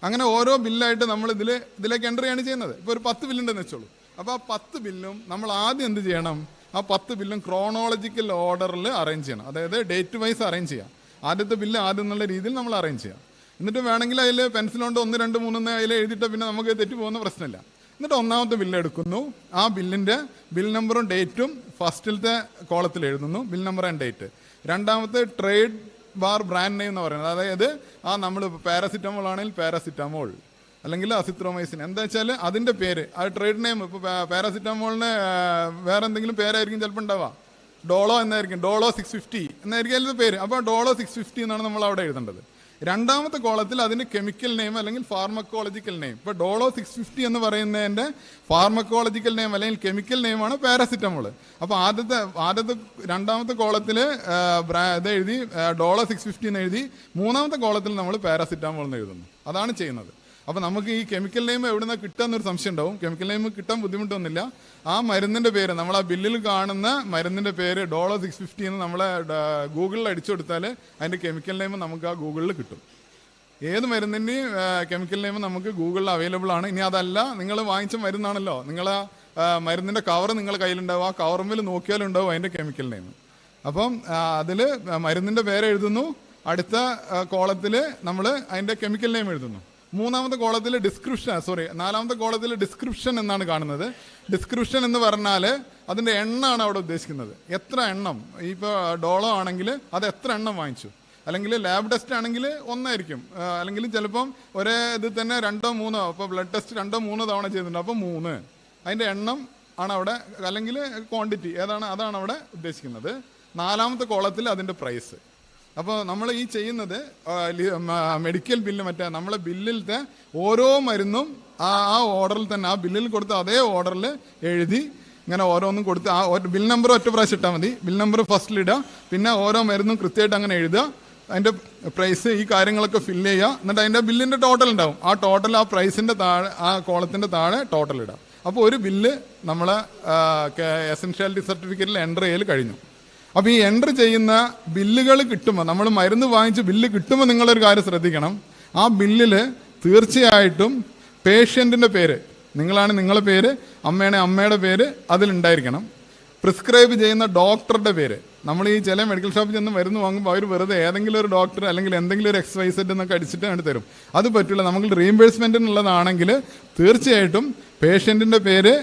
അങ്ങനെ ഓരോ ബില്ലായിട്ട് നമ്മൾ ഇതിലേക്ക് എൻ്റർ ചെയ്യാണ് ചെയ്യുന്നത്. ഇപ്പോൾ ഒരു 10 ബില്ലുണ്ടെന്ന് വെച്ചോളൂ. അപ്പോൾ ആ 10 ബില്ലും നമ്മൾ ആദ്യം എന്ത് ചെയ്യണം? ആ 10 ബില്ലും ക്രോണോളജിക്കൽ ഓർഡറിൽ അറേഞ്ച് ചെയ്യണം. അതായത് ഡേറ്റ് വൈസ് അറേഞ്ച് ചെയ്യാം. ആദ്യത്തെ ബില്ല് ആദ്യം എന്നുള്ള രീതിയിൽ നമ്മൾ അറേഞ്ച് ചെയ്യാം. എന്നിട്ട് വേണമെങ്കിൽ അതിൽ പെൻസിലുകൊണ്ട് 1, 2, 3 അതിൽ എഴുതിയിട്ട് പിന്നെ നമുക്ക് തെറ്റി പോകുന്ന പ്രശ്നമില്ല. എന്നിട്ട് ഒന്നാമത്തെ ബില്ല് എടുക്കുന്നു. ആ ബില്ലിൻ്റെ ബിൽ നമ്പറും ഡേറ്റും ഫസ്റ്റിലത്തെ കോളത്തിൽ എഴുതുന്നു, ബിൽ നമ്പർ ആൻഡ് ഡേറ്റ്. രണ്ടാമത്തെ ട്രേഡ് ബാർ ബ്രാൻഡ് നെയിം എന്ന് പറയുന്നത്, അതായത് ആ നമ്മൾ പാരസിറ്റമോൾ ആണെങ്കിൽ പാരസിറ്റമോൾ അല്ലെങ്കിൽ അസിത്രോമൈസിൻ, എന്താ വെച്ചാൽ അതിൻ്റെ പേര്, ആ ട്രേഡ് നെയിം. ഇപ്പോൾ പാരസിറ്റമോളിന് വേറെ എന്തെങ്കിലും പേരായിരിക്കും ചിലപ്പോൾ ഉണ്ടാവുക. ഡോളോ എന്നായിരിക്കും, ഡോളോ 650 എന്നായിരിക്കും അതിൻ്റെ പേര്. അപ്പോൾ ഡോളോ 650 എന്നാണ് നമ്മൾ അവിടെ എഴുതേണ്ടത്. രണ്ടാമത്തെ കോളത്തിൽ അതിൻ്റെ കെമിക്കൽ നെയിം അല്ലെങ്കിൽ ഫാർമക്കോളജിക്കൽ നെയിം. ഇപ്പോൾ ഡോളോ 650 എന്ന് പറയുന്നതിൻ്റെ ഫാർമക്കോളജിക്കൽ നെയിം അല്ലെങ്കിൽ കെമിക്കൽ നെയിമാണ് പാരസിറ്റമോൾ. അപ്പോൾ രണ്ടാമത്തെ കോളത്തിൽ ഇത് എഴുതി ഡോളോ 650 എന്ന് എഴുതി, മൂന്നാമത്തെ കോളത്തിൽ നമ്മൾ പാരസിറ്റമോൾ എന്ന് എഴുതുന്നു. അതാണ് ചെയ്യുന്നത്. അപ്പോൾ നമുക്ക് ഈ കെമിക്കൽ നെയിം എവിടെ നിന്നാണ് കിട്ടുകയെന്നൊരു സംശയം ഉണ്ടാവും. കെമിക്കൽ നെയിം കിട്ടാൻ ബുദ്ധിമുട്ടൊന്നുമില്ല. ആ മരുന്നിൻ്റെ പേര്, നമ്മൾ ആ ബില്ലിൽ കാണുന്ന മരുന്നിൻ്റെ പേര് ഡോളോ 650 എന്ന് നമ്മളെ ഗൂഗിളിൽ അടിച്ചു കൊടുത്താൽ അതിൻ്റെ കെമിക്കൽ നെയിം നമുക്ക് ആ ഗൂഗിളിൽ കിട്ടും. ഏത് മരുന്നിൻ്റെയും കെമിക്കൽ നെയിം നമുക്ക് ഗൂഗിളിൽ അവൈലബിൾ ആണ്. ഇനി അതല്ല, നിങ്ങൾ വാങ്ങിച്ച മരുന്നാണല്ലോ, നിങ്ങൾ മരുന്നിൻ്റെ കവർ നിങ്ങളുടെ കയ്യിലുണ്ടാവും, ആ കവറുമ്പിൽ നോക്കിയാലും ഉണ്ടാവും അതിൻ്റെ കെമിക്കൽ നെയിം. അപ്പം അതിൽ മരുന്നിൻ്റെ പേര് എഴുതുന്നു, അടുത്ത കോളത്തിൽ നമ്മൾ അതിൻ്റെ കെമിക്കൽ നെയിം എഴുതുന്നു. നാലാമത്തെ കോളത്തിൽ ഡിസ്ക്രിപ്ഷൻ എന്നാണ് കാണുന്നത്. ഡിസ്ക്രിപ്ഷൻ എന്ന് പറഞ്ഞാൽ അതിൻ്റെ എണ്ണമാണ് അവിടെ ഉദ്ദേശിക്കുന്നത്. എത്ര എണ്ണം, ഇപ്പോൾ ഡോളോ ആണെങ്കിൽ അത് എത്ര എണ്ണം വാങ്ങിച്ചു, അല്ലെങ്കിൽ ലാബ് ടെസ്റ്റ് ആണെങ്കിൽ 1 ആയിരിക്കും, അല്ലെങ്കിൽ ചിലപ്പം ഒരേ ഇത് തന്നെ 2, 3, അപ്പോൾ ബ്ലഡ് ടെസ്റ്റ് 2, 3 തവണ ചെയ്തിട്ടുണ്ട്, അപ്പോൾ 3. അതിൻ്റെ എണ്ണം ആണ് അവിടെ, അല്ലെങ്കിൽ ക്വാണ്ടിറ്റി അതാണ് അവിടെ ഉദ്ദേശിക്കുന്നത്. നാലാമത്തെ കോളത്തിൽ അതിൻ്റെ പ്രൈസ്. അപ്പോൾ നമ്മൾ ഈ ചെയ്യുന്നത് മെഡിക്കൽ ബില്ല്, നമ്മളെ ബില്ലിലത്തെ ഓരോ മരുന്നും ആ ഓർഡറിൽ തന്നെ, ആ ബില്ലിൽ കൊടുത്ത അതേ ഓർഡറിൽ എഴുതി ഇങ്ങനെ ഓരോന്നും കൊടുത്ത്, ആ ബിൽ നമ്പർ ഒറ്റ പ്രാവശ്യം ഇട്ടാൽ മതി. ബിൽ നമ്പർ ഫസ്റ്റിലിടുക, പിന്നെ ഓരോ മരുന്നും കൃത്യമായിട്ട് അങ്ങനെ എഴുതുക. അതിൻ്റെ പ്രൈസ് ഈ കാര്യങ്ങളൊക്കെ ഫില്ല് ചെയ്യുക. എന്നിട്ട് അതിൻ്റെ ബില്ലിൻ്റെ ടോട്ടൽ ഉണ്ടാവും. ആ ടോട്ടൽ ആ പ്രൈസിൻ്റെ താഴെ, ആ കോളത്തിൻ്റെ താഴെ ടോട്ടൽ ഇടാം. അപ്പോൾ ഒരു ബില്ല് നമ്മളെ എസൻഷ്യാലിറ്റി സർട്ടിഫിക്കറ്റിൽ എൻ്റർ ചെയ്യൽ കഴിഞ്ഞു. അപ്പോൾ ഈ എൻ്റർ ചെയ്യുന്ന ബില്ലുകൾ കിട്ടുമ്പോൾ, നമ്മൾ മരുന്ന് വാങ്ങിച്ച് ബില്ല് കിട്ടുമ്പോൾ നിങ്ങളൊരു കാര്യം ശ്രദ്ധിക്കണം. ആ ബില്ലിൽ തീർച്ചയായിട്ടും പേഷ്യൻറ്റിൻ്റെ പേര്, നിങ്ങളാണ് നിങ്ങളുടെ പേര്, അമ്മയാണ് അമ്മയുടെ പേര് അതിലുണ്ടായിരിക്കണം. പ്രിസ്ക്രൈബ് ചെയ്യുന്ന ഡോക്ടറുടെ പേര്. നമ്മൾ ഈ ചില മെഡിക്കൽ ഷോപ്പിൽ ചെന്ന് മരുന്ന് വാങ്ങുമ്പോൾ അവർ വെറുതെ ഏതെങ്കിലും ഒരു ഡോക്ടർ അല്ലെങ്കിൽ എന്തെങ്കിലും ഒരു XYZ എന്നൊക്കെ അടിച്ചിട്ട് അങ്ങോട്ട് തരും. അത് പറ്റില്ല. നമുക്ക് റീഇംബേഴ്സ്മെൻറ്റിനുള്ളതാണെങ്കിൽ തീർച്ചയായിട്ടും പേഷ്യൻറ്റിൻ്റെ പേര്,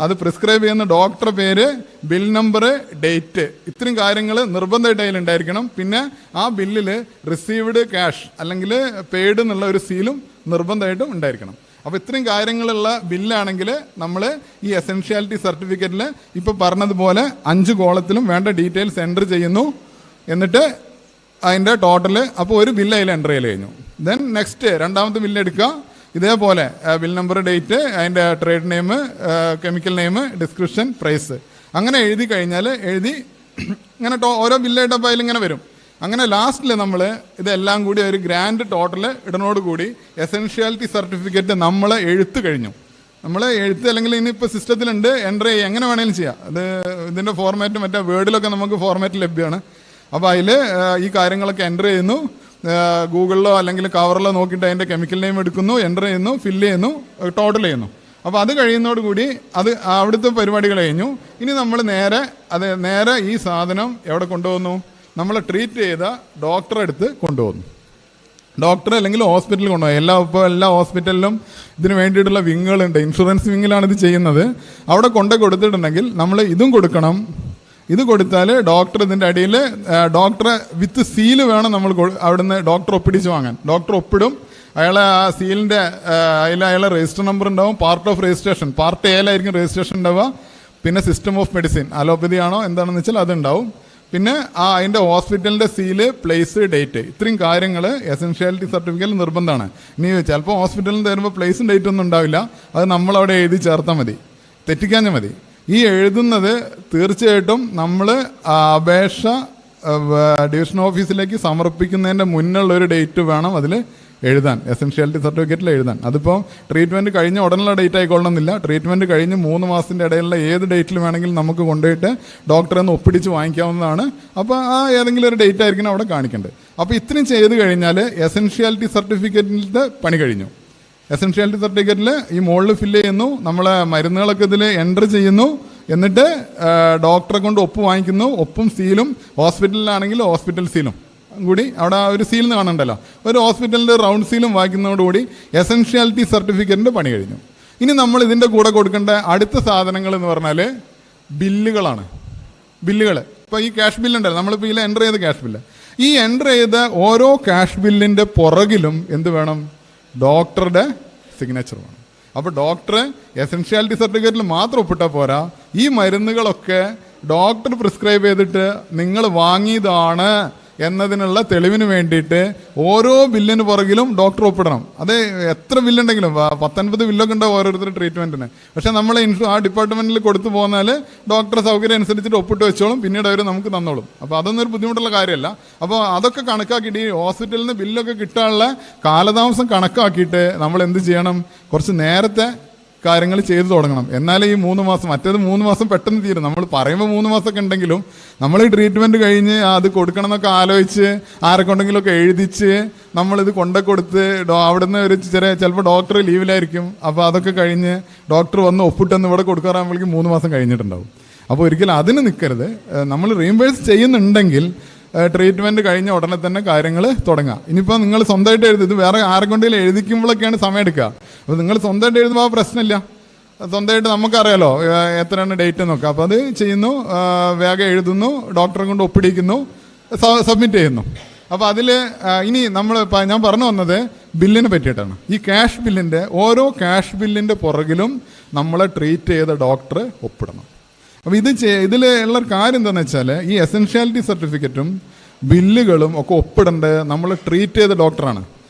അത് പ്രിസ്ക്രൈബ് ചെയ്യുന്ന ഡോക്ടറുടെ പേര്, ബിൽ നമ്പർ, ഡേറ്റ്, ഇത്രയും കാര്യങ്ങൾ നിർബന്ധമായിട്ട് അതിലുണ്ടായിരിക്കണം. പിന്നെ ആ ബില്ലിൽ റിസീവ്ഡ് ക്യാഷ് അല്ലെങ്കിൽ പെയ്ഡ് എന്നുള്ള ഒരു സീലും നിർബന്ധമായിട്ടും ഉണ്ടായിരിക്കണം. അപ്പോൾ ഇത്രയും കാര്യങ്ങളുള്ള ബില്ലാണെങ്കിൽ നമ്മൾ ഈ എസൻഷ്യാലിറ്റി സർട്ടിഫിക്കറ്റിൽ ഇപ്പോൾ പറഞ്ഞതുപോലെ 5 കോളത്തിലും വേണ്ട ഡീറ്റെയിൽസ് എൻ്റർ ചെയ്യുന്നു. എന്നിട്ട് അതിൻ്റെ ടോട്ടൽ, അപ്പോൾ ഒരു ബില്ല് അതിൽ എൻ്റർ ചെയ്ത് കഴിഞ്ഞു. ദെൻ നെക്സ്റ്റ് രണ്ടാമത്തെ ബില്ല് എടുക്കുക. ഇതേപോലെ ബിൽ നമ്പർ, ഡേറ്റ്, അതിൻ്റെ trade name, chemical name, description, price അങ്ങനെ എഴുതി കഴിഞ്ഞാൽ ഇങ്ങനെ ഓരോ ബില്ലായിട്ട് അതിലിങ്ങനെ വരും. അങ്ങനെ ലാസ്റ്റിൽ നമ്മൾ ഇതെല്ലാം കൂടി ഒരു ഗ്രാൻഡ് ടോട്ടൽ ഇടുന്നതോടുകൂടി എസൻഷ്യാലിറ്റി സർട്ടിഫിക്കറ്റ് നമ്മൾ എഴുത്ത് കഴിഞ്ഞു. നമ്മൾ എഴുത്ത് അല്ലെങ്കിൽ ഇനിയിപ്പോൾ സിസ്റ്റത്തിലുണ്ട്, എൻ്റർ ചെയ്യുക, എങ്ങനെ വേണമെങ്കിലും ചെയ്യാം. അത് ഇതിൻ്റെ ഫോർമാറ്റ് മറ്റേ വേർഡിലൊക്കെ നമുക്ക് ഫോർമാറ്റ് ലഭ്യമാണ്. അപ്പോൾ അതിൽ ഈ കാര്യങ്ങളൊക്കെ എൻ്റർ ചെയ്യുന്നു. ഗൂഗിളിലോ അല്ലെങ്കിൽ കവറിലോ നോക്കിയിട്ട് അതിൻ്റെ കെമിക്കൽ നെയിം എടുക്കുന്നു, എൻ്റർ ചെയ്യുന്നു, ഫില്ല് ചെയ്യുന്നു, ടോട്ടൽ ചെയ്യുന്നു. അപ്പോൾ അത് കഴിയുന്നതോടുകൂടി അത് അവിടുത്തെ പരിപാടികൾ കഴിഞ്ഞു. ഇനി നമ്മൾ നേരെ ഈ സാധനം എവിടെ കൊണ്ടുപോകുന്നു? നമ്മൾ ട്രീറ്റ് ചെയ്ത ഡോക്ടറെ അടുത്ത് കൊണ്ടുപോകുന്നു. ഡോക്ടർ അല്ലെങ്കിൽ ഹോസ്പിറ്റലിൽ കൊണ്ടുപോകും. ഇപ്പോൾ എല്ലാ ഹോസ്പിറ്റലിലും ഇതിന് വേണ്ടിയിട്ടുള്ള വിങ്ങുകളുണ്ട്. ഇൻഷുറൻസ് വിങ്ങിലാണ് ഇത് ചെയ്യുന്നത്. അവിടെ കൊടുത്തിട്ടുണ്ടെങ്കിൽ നമ്മൾ ഇതും കൊടുക്കണം. ഇത് കൊടുത്താൽ ഡോക്ടർ ഇതിൻ്റെ അടിയിൽ ഡോക്ടറെ വിത്ത് സീല് വേണം നമ്മൾ അവിടുന്ന് ഡോക്ടർ ഒപ്പിടിച്ച് വാങ്ങാൻ. ഡോക്ടർ ഒപ്പിടും. അയാളെ ആ സീലിൻ്റെ അയാളെ രജിസ്റ്റർ നമ്പർ ഉണ്ടാവും. പാർട്ട് ഓഫ് രജിസ്ട്രേഷൻ, പാർട്ട് എയിലായിരിക്കും രജിസ്ട്രേഷൻ ഉണ്ടാവുക. പിന്നെ സിസ്റ്റം ഓഫ് മെഡിസിൻ, അലോപ്പതി ആണോ എന്താണെന്ന് വെച്ചാൽ അതുണ്ടാവും. പിന്നെ അതിൻ്റെ ഹോസ്പിറ്റലിൻ്റെ സീല്, പ്ലേസ്, ഡേറ്റ്, ഇത്രയും കാര്യങ്ങൾ എസൻഷ്യാലിറ്റി സർട്ടിഫിക്കറ്റിൽ നിർബന്ധമാണ്. ഇനി ചിലപ്പോൾ ഹോസ്പിറ്റലിൽ തരുമ്പോൾ പ്ലേസും ഡേറ്റും ഒന്നും ഉണ്ടാവില്ല. അത് നമ്മളവിടെ എഴുതി ചേർത്താൽ മതി, തെറ്റിക്കാഞ്ഞാൽ മതി. ഈ എഴുതുന്നത് തീർച്ചയായിട്ടും നമ്മൾ അപേക്ഷ ഡിവിഷൻ ഓഫീസിലേക്ക് സമർപ്പിക്കുന്നതിൻ്റെ മുന്നുള്ള ഒരു ഡേറ്റ് വേണം അതിൽ എഴുതാൻ, എസൻഷ്യാലിറ്റി സർട്ടിഫിക്കറ്റിൽ എഴുതാൻ. അതിപ്പോൾ ട്രീറ്റ്മെൻറ്റ് കഴിഞ്ഞ ഉടനുള്ള ഡേറ്റ് ആയിക്കൊള്ളണമെന്നില്ല. ട്രീറ്റ്മെൻറ്റ് കഴിഞ്ഞ് 3 മാസത്തിൻ്റെ ഇടയിലുള്ള ഏത് ഡേറ്റിൽ വേണമെങ്കിലും നമുക്ക് കൊണ്ടുപോയിട്ട് ഡോക്ടറെ ഒന്ന് ഒപ്പിടിച്ച് വാങ്ങിക്കാവുന്നതാണ്. അപ്പോൾ ആ ഏതെങ്കിലും ഒരു ഡേറ്റ് ആയിരിക്കണം അവിടെ കാണിക്കേണ്ടത്. അപ്പോൾ ഇത്രയും ചെയ്ത് കഴിഞ്ഞാൽ എസൻഷ്യാലിറ്റി സർട്ടിഫിക്കറ്റിൻ്റെ പണി കഴിഞ്ഞു. എസൻഷ്യാലിറ്റി സർട്ടിഫിക്കറ്റിൽ ഈ മുകളിൽ ഫില്ല് ചെയ്യുന്നു, നമ്മളെ മരുന്നുകളൊക്കെ ഇതിൽ എൻ്റർ ചെയ്യുന്നു. എന്നിട്ട് ഡോക്ടറെ കൊണ്ട് ഒപ്പ് വാങ്ങിക്കുന്നു. ഒപ്പും സീലും, ഹോസ്പിറ്റലിലാണെങ്കിൽ ഹോസ്പിറ്റൽ സീലും കൂടി അവിടെ ഒരു സീൽ കാണണ്ടല്ലോ, ഒരു ഹോസ്പിറ്റലിൻ്റെ റൗണ്ട് സീലും വായിക്കുന്നതോടുകൂടി എസൻഷ്യാലിറ്റി സർട്ടിഫിക്കറ്റിൻ്റെ പണി കഴിഞ്ഞു. ഇനി നമ്മൾ ഇതിൻ്റെ കൂടെ കൊടുക്കേണ്ട അടുത്ത സാധനങ്ങൾ എന്ന് പറഞ്ഞാൽ ബില്ലുകളാണ്. ബില്ലുകൾ ഇപ്പോൾ ഈ ക്യാഷ് ബില്ലുണ്ടല്ലോ, നമ്മളിപ്പോൾ ഇതിൽ എൻ്റർ ചെയ്ത ക്യാഷ് ബില്ല്, ഈ എൻ്റർ ചെയ്ത ഓരോ ക്യാഷ് ബില്ലിൻ്റെ പുറകിലും എന്ത് വേണം? ഡോക്ടറുടെ സിഗ്നേച്ചർ വേണം. അപ്പോൾ ഡോക്ടർ എസൻഷ്യാലിറ്റി സർട്ടിഫിക്കറ്റിൽ മാത്രം ഒപ്പിട്ടാൽ പോരാ. ഈ മരുന്നുകളൊക്കെ ഡോക്ടർ പ്രിസ്ക്രൈബ് ചെയ്തിട്ട് നിങ്ങൾ വാങ്ങിയതാണ് എന്നതിനുള്ള തെളിവിന് വേണ്ടിയിട്ട് ഓരോ ബില്ലിന് പുറകിലും ഡോക്ടർ ഒപ്പിടണം. അത് എത്ര ബില്ലുണ്ടെങ്കിലും 19 ബില്ലൊക്കെ ഉണ്ടാവും ഓരോരുത്തർ ട്രീറ്റ്മെൻറ്റിന്. പക്ഷേ നമ്മൾ ആ ഡിപ്പാർട്ട്മെൻറ്റിൽ കൊടുത്തു പോന്നാൽ ഡോക്ടറെ സൗകര്യം അനുസരിച്ചിട്ട് ഒപ്പിട്ട് വെച്ചോളും, പിന്നീട് അവർ നമുക്ക് തന്നോളും. അപ്പോൾ അതൊന്നും ഒരു ബുദ്ധിമുട്ടുള്ള കാര്യമല്ല. അപ്പോൾ അതൊക്കെ കണക്കാക്കിയിട്ട് ഈ ഹോസ്പിറ്റലിൽ നിന്ന് ബില്ലൊക്കെ കിട്ടാനുള്ള കാലതാമസം കണക്കാക്കിയിട്ട് നമ്മൾ എന്ത് ചെയ്യണം? കുറച്ച് നേരത്തെ കാര്യങ്ങൾ ചെയ്തു തുടങ്ങണം. എന്നാലേ ഈ 3 മാസം, മറ്റേത് 3 മാസം പെട്ടെന്ന് തീരും. നമ്മൾ പറയുമ്പോൾ 3 മാസമൊക്കെ ഉണ്ടെങ്കിലും നമ്മൾ ഈ ട്രീറ്റ്മെൻറ്റ് കഴിഞ്ഞ് അത് കൊടുക്കണം എന്നൊക്കെ ആലോചിച്ച് ആരെക്കൊണ്ടെങ്കിലുമൊക്കെ എഴുതിച്ച് നമ്മളിത് കൊടുത്ത് അവിടുന്ന് ഒരു ചിലപ്പോൾ ഡോക്ടർ ലീവിലായിരിക്കും. അപ്പോൾ അതൊക്കെ കഴിഞ്ഞ് ഡോക്ടർ വന്ന് ഒപ്പിട്ടെന്ന് ഇവിടെ കൊടുക്കാറാകുമ്പോഴേക്കും 3 മാസം കഴിഞ്ഞിട്ടുണ്ടാവും. അപ്പോൾ ഒരിക്കലും അതിന് നിൽക്കരുത്. നമ്മൾ റീഇംബേഴ്സ് ചെയ്യുന്നുണ്ടെങ്കിൽ ട്രീറ്റ്മെൻറ്റ് കഴിഞ്ഞ ഉടനെ തന്നെ കാര്യങ്ങൾ തുടങ്ങാം. ഇനിയിപ്പോൾ നിങ്ങൾ സ്വന്തമായിട്ട് എഴുതി, ഇത് വേറെ ആരെക്കൊണ്ടെങ്കിലും എഴുതിക്കുമ്പോഴൊക്കെയാണ് സമയം എടുക്കുക. അപ്പോൾ നിങ്ങൾ സ്വന്തമായിട്ട് എഴുതുമ്പോൾ ആ പ്രശ്നമില്ല. സ്വന്തമായിട്ട് നമുക്കറിയാലോ എത്രയാണ് ഡേറ്റ് നോക്കുക. അപ്പോൾ അത് ചെയ്യുന്നു, വേഗം എഴുതുന്നു, ഡോക്ടറെ കൊണ്ട് ഒപ്പിടിക്കുന്നു, സബ്മിറ്റ് ചെയ്യുന്നു. അപ്പോൾ അതിൽ ഇനി ഞാൻ പറഞ്ഞു വന്നത് ബില്ലിനെ പറ്റിയിട്ടാണ്. ഈ ക്യാഷ് ബില്ലിൻ്റെ ഓരോ ക്യാഷ് ബില്ലിൻ്റെ പുറകിലും നമ്മളെ ട്രീറ്റ് ചെയ്ത ഡോക്ടർ ഒപ്പിടണം. അപ്പോൾ ഇതിൽ ഉള്ള കാര്യം എന്താണെന്ന് വെച്ചാൽ ഈ എസൻഷ്യാലിറ്റി സർട്ടിഫിക്കറ്റും ബില്ലുകളും ഒക്കെ ഒപ്പിടേണ്ടത് നമ്മൾ ട്രീറ്റ് ചെയ്ത ഡോക്ടറാണ്.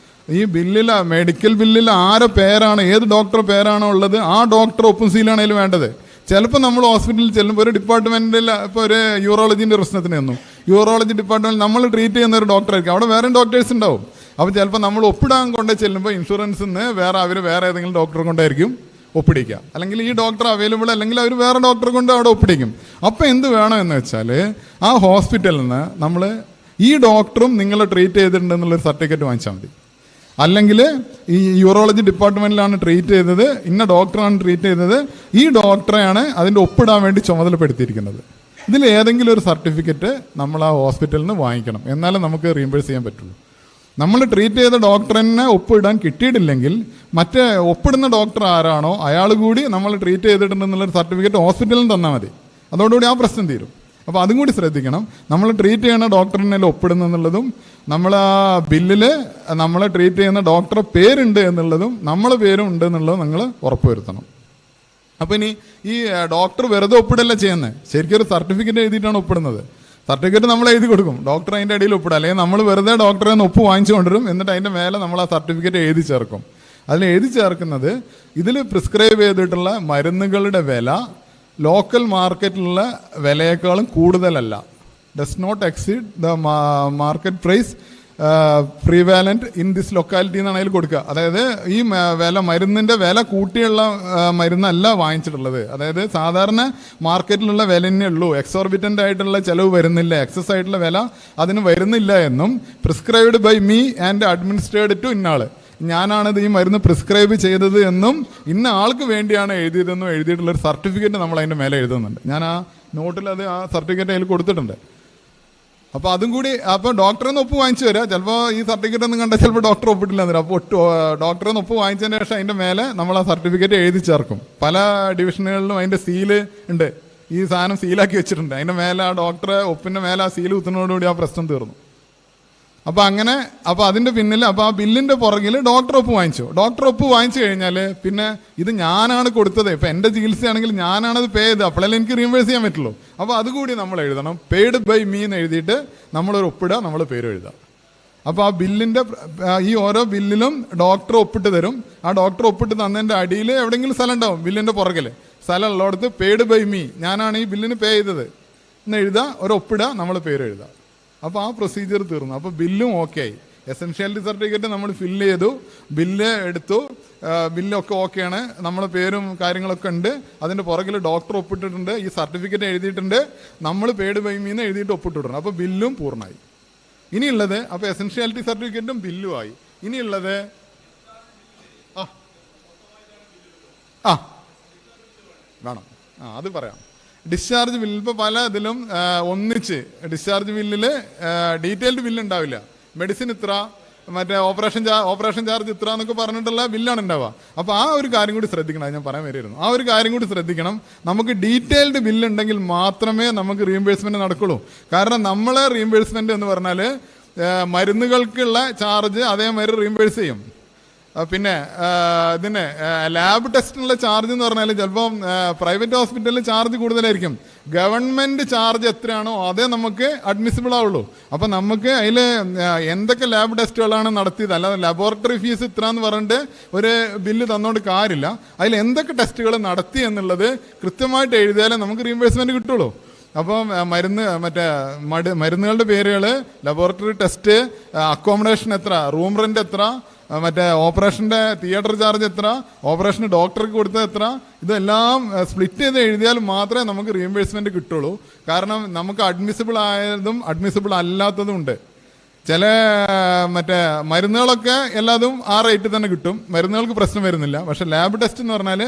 ഈ ബില്ലിൽ, മെഡിക്കൽ ബില്ലിൽ ആരെ പേരാണ്, ഏത് ഡോക്ടറെ പേരാണോ ഉള്ളത് ആ ഡോക്ടർ ഒപ്പും സീലാണ് അതിൽ വേണ്ടത്. ചിലപ്പോൾ നമ്മൾ ഹോസ്പിറ്റലിൽ ചെല്ലുമ്പോൾ ഒരു ഡിപ്പാർട്ട്മെൻറ്റിൽ ഇപ്പോൾ ഒരു യൂറോളജീൻ്റെ പ്രശ്നത്തിന് ചെന്നു, യൂറോളജി ഡിപ്പാർട്ട്മെൻറ്റിൽ നമ്മൾ ട്രീറ്റ് ചെയ്യുന്ന ഒരു ഡോക്ടറായിരിക്കും, അവിടെ വേറെ ഡോക്ടേഴ്സ് ഉണ്ടാവും. അപ്പോൾ ചിലപ്പോൾ നമ്മൾ ഒപ്പിടാൻ കൊണ്ട് ചെല്ലുമ്പോൾ ഇൻഷുറൻസിൽ നിന്ന് വേറെ ഏതെങ്കിലും ഡോക്ടറെ കൊണ്ടായിരിക്കും ഒപ്പിടിക്കുക, അല്ലെങ്കിൽ ഈ ഡോക്ടർ അവൈലബിൾ അല്ലെങ്കിൽ അവർ വേറെ ഡോക്ടറെ കൊണ്ട് അവിടെ ഒപ്പിടിക്കും. അപ്പോൾ എന്ത് വേണമെന്ന് വെച്ചാൽ ആ ഹോസ്പിറ്റലിൽ നിന്ന് നമ്മൾ ഈ ഡോക്ടറും നിങ്ങളെ ട്രീറ്റ് ചെയ്തിട്ടുണ്ടെന്നുള്ളൊരു സർട്ടിഫിക്കറ്റ് വാങ്ങിച്ചാൽ മതി. അല്ലെങ്കിൽ ഈ യൂറോളജി ഡിപ്പാർട്ട്മെൻറ്റിലാണ് ട്രീറ്റ് ചെയ്തത്, ഇന്ന ഡോക്ടറാണ് ട്രീറ്റ് ചെയ്തത്, ഈ ഡോക്ടറെയാണ് അതിൻ്റെ ഒപ്പിടാൻ വേണ്ടി ചുമതലപ്പെടുത്തിയിരിക്കുന്നത്. ഇതിൽ ഏതെങ്കിലും ഒരു സർട്ടിഫിക്കറ്റ് നമ്മൾ ആ ഹോസ്പിറ്റലിൽ നിന്ന് വാങ്ങിക്കണം, എന്നാലേ നമുക്ക് റീംബേഴ്സ് ചെയ്യാൻ പറ്റുള്ളൂ. നമ്മൾ ട്രീറ്റ് ചെയ്ത ഡോക്ടറിനെ ഒപ്പിടാൻ കിട്ടിയിട്ടില്ലെങ്കിൽ മറ്റേ ഒപ്പിടുന്ന ഡോക്ടർ ആരാണോ അയാൾ കൂടി നമ്മൾ ട്രീറ്റ് ചെയ്തിട്ടുണ്ടെന്നുള്ളൊരു സർട്ടിഫിക്കറ്റ് ഹോസ്പിറ്റലിൽ തന്നാൽ മതി. അതോടുകൂടി ആ പ്രശ്നം തീരും. അപ്പോൾ അതും കൂടി ശ്രദ്ധിക്കണം. നമ്മൾ ട്രീറ്റ് ചെയ്യുന്ന ഡോക്ടറിനെ ഒപ്പിടുന്നെന്നുള്ളതും നമ്മൾ ആ ബില്ലിൽ നമ്മളെ ട്രീറ്റ് ചെയ്യുന്ന ഡോക്ടറെ പേരുണ്ട് എന്നുള്ളതും നമ്മളെ പേരും ഉണ്ട് എന്നുള്ളതും നിങ്ങൾ ഉറപ്പുവരുത്തണം. അപ്പോൾ ഇനി ഈ ഡോക്ടർ വെറുതെ ഒപ്പിടല്ല ചെയ്യുന്നത്, ശരിക്കും ഒരു സർട്ടിഫിക്കറ്റ് എഴുതിയിട്ടാണ് ഒപ്പിടുന്നത്. സർട്ടിഫിക്കറ്റ് നമ്മൾ എഴുതി കൊടുക്കും, ഡോക്ടർ അതിൻ്റെ ഇടയിൽ ഒപ്പിടുക, അല്ലെങ്കിൽ നമ്മൾ വെറുതെ ഡോക്ടറെ നിന്ന് ഒപ്പ് വാങ്ങിച്ചു കൊണ്ടുവരും, എന്നിട്ട് അതിൻ്റെ മേലെ നമ്മൾ ആ സർട്ടിഫിക്കറ്റ് എഴുതി ചേർക്കും. അതിൽ എഴുതി ചേർക്കുന്നത് ഇതിൽ പ്രിസ്ക്രൈബ് ചെയ്തിട്ടുള്ള മരുന്നുകളുടെ വില ലോക്കൽ മാർക്കറ്റിലുള്ള വിലയേക്കാളും കൂടുതലല്ല, does not exceed the market price prevalent in this locality എന്നാണ് അതിൽ കൊടുക്കുക. അതായത് ഈ മരുന്നിൻ്റെ വില കൂട്ടിയുള്ള മരുന്നല്ല വാങ്ങിച്ചിട്ടുള്ളത്. അതായത് സാധാരണ മാർക്കറ്റിലുള്ള വില തന്നെ ഉള്ളൂ, എക്സോർബിറ്റൻ്റ് ആയിട്ടുള്ള ചിലവ് വരുന്നില്ല, എക്സസ് ആയിട്ടുള്ള വില അതിന് വരുന്നില്ല എന്നും prescribed by me and administered to ഇന്നാൾ, ഞാനാണിത് ഈ മരുന്ന് പ്രിസ്ക്രൈബ് ചെയ്തത് എന്നും ഇന്ന ആൾക്ക് വേണ്ടിയാണ് എഴുതിയതെന്നും എഴുതിയിട്ടുള്ളൊരു സർട്ടിഫിക്കറ്റ് നമ്മൾ അതിൻ്റെ മേലെ എഴുതുന്നുണ്ട്. ഞാൻ ആ നോട്ടിൽ ആ സർട്ടിഫിക്കറ്റ് അതിൽ കൊടുത്തിട്ടുണ്ട്. അപ്പോൾ അതും കൂടി, അപ്പോൾ ഡോക്ടറിൽ നിന്ന് ഒപ്പ് വാങ്ങിച്ചു വരിക. ചിലപ്പോൾ ഈ സർട്ടിഫിക്കറ്റ് ഒന്നും കണ്ടാൽ ചിലപ്പോൾ ഡോക്ടർ ഒപ്പിട്ടില്ല എന്നില്ല. അപ്പോൾ ഡോക്ടറിൽ നിന്ന് ഒപ്പ് വാങ്ങിച്ചതിന് ശേഷം അതിൻ്റെ മേലെ നമ്മൾ ആ സർട്ടിഫിക്കറ്റ് എഴുതി ചേർക്കും. പല ഡിവിഷനുകളിലും അതിൻ്റെ സീല് ഉണ്ട്, ഈ സാധനം സീലാക്കി വെച്ചിട്ടുണ്ട്. അതിൻ്റെ മേലെ ആ ഡോക്ടറെ ഒപ്പിൻ്റെ മേലെ ആ സീല് കുത്തുന്നതോടുകൂടി ആ പ്രശ്നം തീർന്നു. അപ്പോൾ അതിൻ്റെ പിന്നിൽ അപ്പോൾ ആ ബില്ലിൻ്റെ പുറകിൽ ഡോക്ടർ ഒപ്പ് വാങ്ങിച്ചു. ഡോക്ടർ ഒപ്പ് വാങ്ങിച്ചു കഴിഞ്ഞാൽ പിന്നെ ഇത് ഞാനാണ് കൊടുത്തത്, ഇപ്പം എൻ്റെ ചികിത്സയാണെങ്കിൽ ഞാനാണത് പേ ചെയ്ത്, അപ്പോഴല്ലേ എനിക്ക് റീംബേഴ്സ് ചെയ്യാൻ പറ്റുള്ളൂ. അപ്പോൾ അതുകൂടി നമ്മൾ എഴുതണം, പെയ്ഡ് ബൈ മീ എന്ന് എഴുതിയിട്ട് നമ്മളൊരു ഒപ്പിടുക, നമ്മൾ പേര് എഴുതുക. അപ്പോൾ ആ ബില്ലിൻ്റെ ഈ ഓരോ ബില്ലിലും ഡോക്ടർ ഒപ്പിട്ട് തരും. ആ ഡോക്ടർ ഒപ്പിട്ട് തന്നതിൻ്റെ അടിയിൽ എവിടെയെങ്കിലും സ്ഥലം ഉണ്ടാവും, ബില്ലിൻ്റെ പുറകിൽ സ്ഥലം ഉള്ളിടത്ത് പെയ്ഡ് ബൈ മീ, ഞാനാണ് ഈ ബില്ലിന് പേ ചെയ്തത് എന്ന് എഴുതുക, ഒരു ഒപ്പിടുക, നമ്മൾ പേര് എഴുതുക. അപ്പോൾ ആ പ്രൊസീജിയർ തീർന്നു. അപ്പോൾ ബില്ലും ഓക്കെ ആയി. എസെൻഷ്യാലിറ്റി സർട്ടിഫിക്കറ്റ് നമ്മൾ ഫില്ല് ചെയ്തു, ബില്ല് എടുത്തു, ബില്ലൊക്കെ ഓക്കെയാണ്, നമ്മളെ പേരും കാര്യങ്ങളൊക്കെ ഉണ്ട്, അതിൻ്റെ പുറകിൽ ഡോക്ടർ ഒപ്പിട്ടിട്ടുണ്ട്, ഈ സർട്ടിഫിക്കറ്റ് എഴുതിയിട്ടുണ്ട്, നമ്മൾ പെയ്ഡ് ബൈ മീന്ന് എഴുതിയിട്ട് ഒപ്പിട്ടിട്ടുണ്ട്. അപ്പോൾ ബില്ലും പൂർണ്ണമായി. ഇനിയുള്ളത് അപ്പോൾ എസെൻഷ്യാലിറ്റി സർട്ടിഫിക്കറ്റും ബില്ലും ആയി. ഇനിയുള്ളത് വേണം, അത് പറയാം. ഡിസ്ചാർജ് ബില്ല് ഇപ്പോൾ പല ഇതിലും ഒന്നിച്ച് ഡിസ്ചാർജ് ബില്ലിൽ ഡീറ്റെയിൽഡ് ബില്ല് ഉണ്ടാവില്ല. മെഡിസിൻ ഇത്ര, മറ്റേ ഓപ്പറേഷൻ ചാർജ് ഇത്ര എന്നൊക്കെ പറഞ്ഞിട്ടുള്ള ബില്ലാണ് ഉണ്ടാവുക. അപ്പോൾ ആ ഒരു കാര്യം കൂടി ശ്രദ്ധിക്കണം, അത് ഞാൻ പറയാൻ വരുമായിരുന്നു. ആ ഒരു കാര്യം കൂടി ശ്രദ്ധിക്കണം. നമുക്ക് ഡീറ്റെയിൽഡ് ബില്ല് ഉണ്ടെങ്കിൽ മാത്രമേ നമുക്ക് റീംബേഴ്സ്മെൻറ്റ് നടക്കുള്ളൂ. കാരണം നമ്മളെ റീംബേഴ്സ്മെൻറ്റ് എന്ന് പറഞ്ഞാൽ മരുന്നുകൾക്കുള്ള ചാർജ് അതേമാതിരി റീംബേഴ്സ് ചെയ്യും. പിന്നെ ഇതിന് ലാബ് ടെസ്റ്റിനുള്ള ചാർജ് എന്ന് പറഞ്ഞാൽ ചിലപ്പം പ്രൈവറ്റ് ഹോസ്പിറ്റലിൽ ചാർജ് കൂടുതലായിരിക്കും. ഗവൺമെൻറ് ചാർജ് എത്രയാണോ അതേ നമുക്ക് അഡ്മിസിബിൾ ആവുള്ളൂ. അപ്പം നമുക്ക് അതിൽ എന്തൊക്കെ ലാബ് ടെസ്റ്റുകളാണ് നടത്തിയത്, അല്ലാതെ ലബോറട്ടറി ഫീസ് ഇത്ര എന്ന് പറഞ്ഞിട്ട് ഒരു ബില്ല് തന്നുകൊണ്ട് കാര്യമില്ല. അതിൽ എന്തൊക്കെ ടെസ്റ്റുകൾ നടത്തി എന്നുള്ളത് കൃത്യമായിട്ട് എഴുതിയാലേ നമുക്ക് റീംബേഴ്സ്മെൻറ്റ് കിട്ടുള്ളൂ. അപ്പം മരുന്നുകളുടെ പേരുകൾ, ലബോറട്ടറി ടെസ്റ്റ്, അക്കോമഡേഷൻ എത്ര, റൂം റെൻ്റ് എത്ര, മറ്റേ ഓപ്പറേഷൻ്റെ തിയേറ്റർ ചാർജ് എത്ര, ഓപ്പറേഷന് ഡോക്ടർക്ക് കൊടുത്തത് എത്ര, ഇതെല്ലാം സ്പ്ലിറ്റ് ചെയ്ത് എഴുതിയാൽ മാത്രമേ നമുക്ക് റീംബേഴ്സ്മെൻറ്റ് കിട്ടുള്ളൂ. കാരണം നമുക്ക് അഡ്മിസിബിൾ ആയതും അഡ്മിസിബിൾ അല്ലാത്തതും ഉണ്ട്. ചില മരുന്നുകളൊക്കെ എല്ലാതും ആ റേറ്റ് തന്നെ കിട്ടും, മരുന്നുകൾക്ക് പ്രശ്നം വരുന്നില്ല. പക്ഷേ ലാബ് ടെസ്റ്റ് എന്ന് പറഞ്ഞാൽ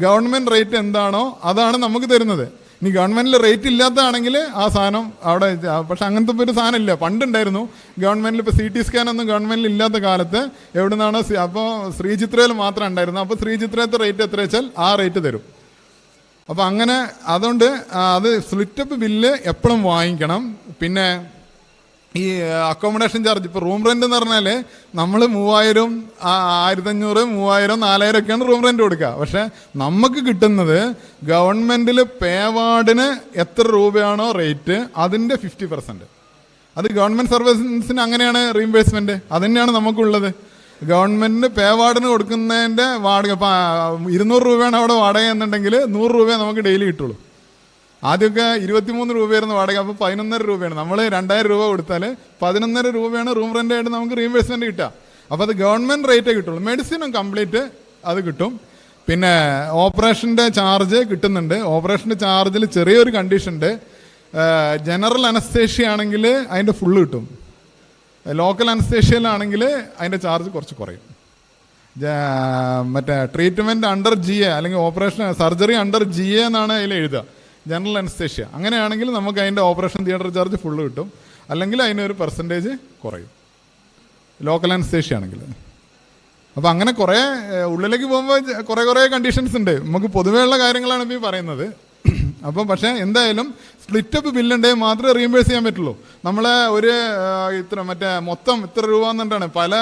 ഗവൺമെൻറ് റേറ്റ് എന്താണോ അതാണ് നമുക്ക് തരുന്നത്. ഇനി ഗവൺമെൻറ്റിൽ റേറ്റ് ഇല്ലാത്തതാണെങ്കിൽ ആ സാധനം അവിടെ, പക്ഷെ അങ്ങനത്തെ ഒരു സാധനം ഇല്ല. പണ്ടുണ്ടായിരുന്നു ഗവൺമെൻറ്റിൽ. ഇപ്പോൾ CT സ്കാനൊന്നും ഗവൺമെൻറ്റിൽ ഇല്ലാത്ത കാലത്ത് എവിടെ നിന്നാണോ, അപ്പോൾ ശ്രീചിത്രയിൽ മാത്രം ഉണ്ടായിരുന്നു. അപ്പോൾ ശ്രീചിത്രത്തെ റേറ്റ് എത്ര വെച്ചാൽ ആ റേറ്റ് തരും. അപ്പോൾ അങ്ങനെ അതുകൊണ്ട് അത് സ്പ്ലിറ്റപ്പ് ബില്ല് എപ്പോഴും വാങ്ങിക്കണം. പിന്നെ ഈ അക്കോമഡേഷൻ ചാർജ്, ഇപ്പോൾ റൂം റെൻ്റ് എന്ന് പറഞ്ഞാൽ നമ്മൾ 3000, 1500, 3000, 4000 ഒക്കെയാണ് റൂം റെൻ്റ് കൊടുക്കുക. പക്ഷേ നമുക്ക് കിട്ടുന്നത് ഗവൺമെൻറ്റിൽ പേ വാർഡിന് എത്ര രൂപയാണോ റേറ്റ് അതിൻ്റെ 50%. അത് ഗവൺമെൻറ് സർവീസിന് അങ്ങനെയാണ് റീംബേഴ്സ്മെൻറ്റ്, അതുതന്നെയാണ് നമുക്കുള്ളത്. ഗവൺമെൻറ്റിന് പേ വാർഡിന് കൊടുക്കുന്നതിൻ്റെ വാടക, ഇപ്പോൾ 200 രൂപയാണ് അവിടെ വാടക എന്നുണ്ടെങ്കിൽ 100 രൂപയെ നമുക്ക് ഡെയിലി കിട്ടുള്ളൂ. ആദ്യമൊക്കെ 23 രൂപയായിരുന്നു വാടക, അപ്പോൾ 11.5 രൂപയാണ്. നമ്മൾ 2000 രൂപ കൊടുത്താൽ 11.5 രൂപയാണ് റൂം റെൻ്റ് ആയിട്ട് നമുക്ക് റീഇംബേഴ്സ്മെൻറ്റ് കിട്ടുക. അപ്പോൾ അത് ഗവൺമെൻറ് റേറ്റേ കിട്ടുള്ളൂ. മെഡിസിനും കംപ്ലീറ്റ് അത് കിട്ടും. പിന്നെ ഓപ്പറേഷൻ്റെ ചാർജ് കിട്ടുന്നുണ്ട്. ഓപ്പറേഷൻ്റെ ചാർജിൽ ചെറിയൊരു കണ്ടീഷൻ ഉണ്ട്. ജനറൽ അനസ്തേഷ്യ ആണെങ്കിൽ അതിൻ്റെ ഫുള്ള് കിട്ടും. ലോക്കൽ അനസ്തേഷ്യയിലാണെങ്കിൽ അതിൻ്റെ ചാർജ് കുറച്ച് കുറയും. മറ്റേ ട്രീറ്റ്മെൻറ്റ് അണ്ടർ GA അല്ലെങ്കിൽ ഓപ്പറേഷൻ സർജറി അണ്ടർ GA എന്നാണ് അതിൽ എഴുതുക, ജനറൽ അനസ്തേഷ്യ. അങ്ങനെയാണെങ്കിൽ നമുക്ക് അതിൻ്റെ ഓപ്പറേഷൻ തിയേറ്റർ ചാർജ് ഫുള്ള് കിട്ടും, അല്ലെങ്കിൽ അതിനൊരു പെർസെൻറ്റേജ് കുറയും ലോക്കൽ അനസ്തേഷ്യ ആണെങ്കിൽ. അപ്പോൾ അങ്ങനെ കുറേ ഉള്ളിലേക്ക് പോകുമ്പോൾ കുറേ കണ്ടീഷൻസ് ഉണ്ട്. നമുക്ക് പൊതുവെയുള്ള കാര്യങ്ങളാണ് ഇപ്പോൾ ഈ പറയുന്നത്. അപ്പം പക്ഷേ എന്തായാലും സ്പ്ലിറ്റപ്പ് ബില്ലുണ്ടെങ്കിൽ മാത്രമേ റീഇംബേഴ്സ് ചെയ്യാൻ പറ്റുള്ളൂ. നമ്മളെ ഒരു മൊത്തം ഇത്ര രൂപ എന്നിട്ടാണ് പല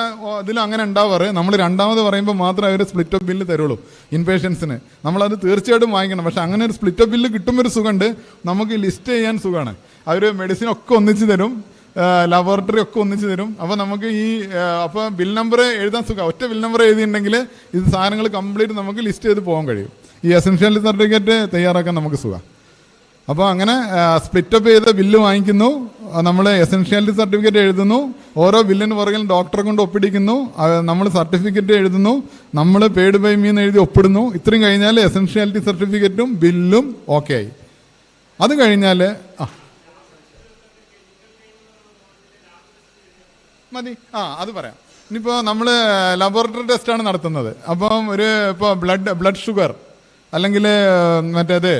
ഇതിലും അങ്ങനെ ഉണ്ടാവാറ്. നമ്മൾ രണ്ടാമത് പറയുമ്പോൾ മാത്രമേ അവർ സ്പ്ലിറ്റപ്പ് ബില്ല് തരുള്ളൂ ഇൻപേഷ്യൻസിന്. നമ്മളത് തീർച്ചയായിട്ടും വാങ്ങിക്കണം. പക്ഷേ അങ്ങനെ ഒരു സ്പ്ലിറ്റപ്പ് ബില്ല് കിട്ടുമ്പോൾ ഒരു സുഖമുണ്ട്, നമുക്ക് ലിസ്റ്റ് ചെയ്യാൻ സുഖമാണ്. അവർ മെഡിസിനൊക്കെ ഒന്നിച്ച് തരും, ലബോറട്ടറി ഒക്കെ ഒന്നിച്ച് തരും. അപ്പോൾ നമുക്ക് അപ്പോൾ ബിൽ നമ്പർ എഴുതാൻ സുഖം. ഒറ്റ ബിൽ നമ്പർ എഴുതിയിട്ടുണ്ടെങ്കിൽ ഇത് സാധനങ്ങൾ കംപ്ലീറ്റ് നമുക്ക് ലിസ്റ്റ് ചെയ്ത് പോകാൻ കഴിയും. ഈ എസൻഷ്യൽ സർട്ടിഫിക്കറ്റ് തയ്യാറാക്കാൻ നമുക്ക് സുഖം. അപ്പോൾ അങ്ങനെ സ്പ്ലിറ്റപ്പ് ചെയ്ത് ബില്ല് വാങ്ങിക്കുന്നു, നമ്മൾ എസൻഷ്യാലിറ്റി സർട്ടിഫിക്കറ്റ് എഴുതുന്നു, ഓരോ ബില്ലിന് പുറകിൽ ഡോക്ടറെ കൊണ്ട് ഒപ്പിടിക്കുന്നു, നമ്മൾ സർട്ടിഫിക്കറ്റ് എഴുതുന്നു, നമ്മൾ പെയ്ഡ് ബൈ മീ എന്ന് എഴുതി ഒപ്പിടുന്നു. ഇത്രയും കഴിഞ്ഞാൽ എസൻഷ്യാലിറ്റി സർട്ടിഫിക്കറ്റും ബില്ലും ഓക്കെ ആയി. അത് കഴിഞ്ഞാൽ മതി. അത് പറയാം. ഇനിയിപ്പോൾ നമ്മൾ ലബോറട്ടറി ടെസ്റ്റാണ് നടത്തുന്നത്. അപ്പം ഇപ്പോൾ ബ്ലഡ് ഷുഗർ അല്ലെങ്കിൽ മറ്റേത്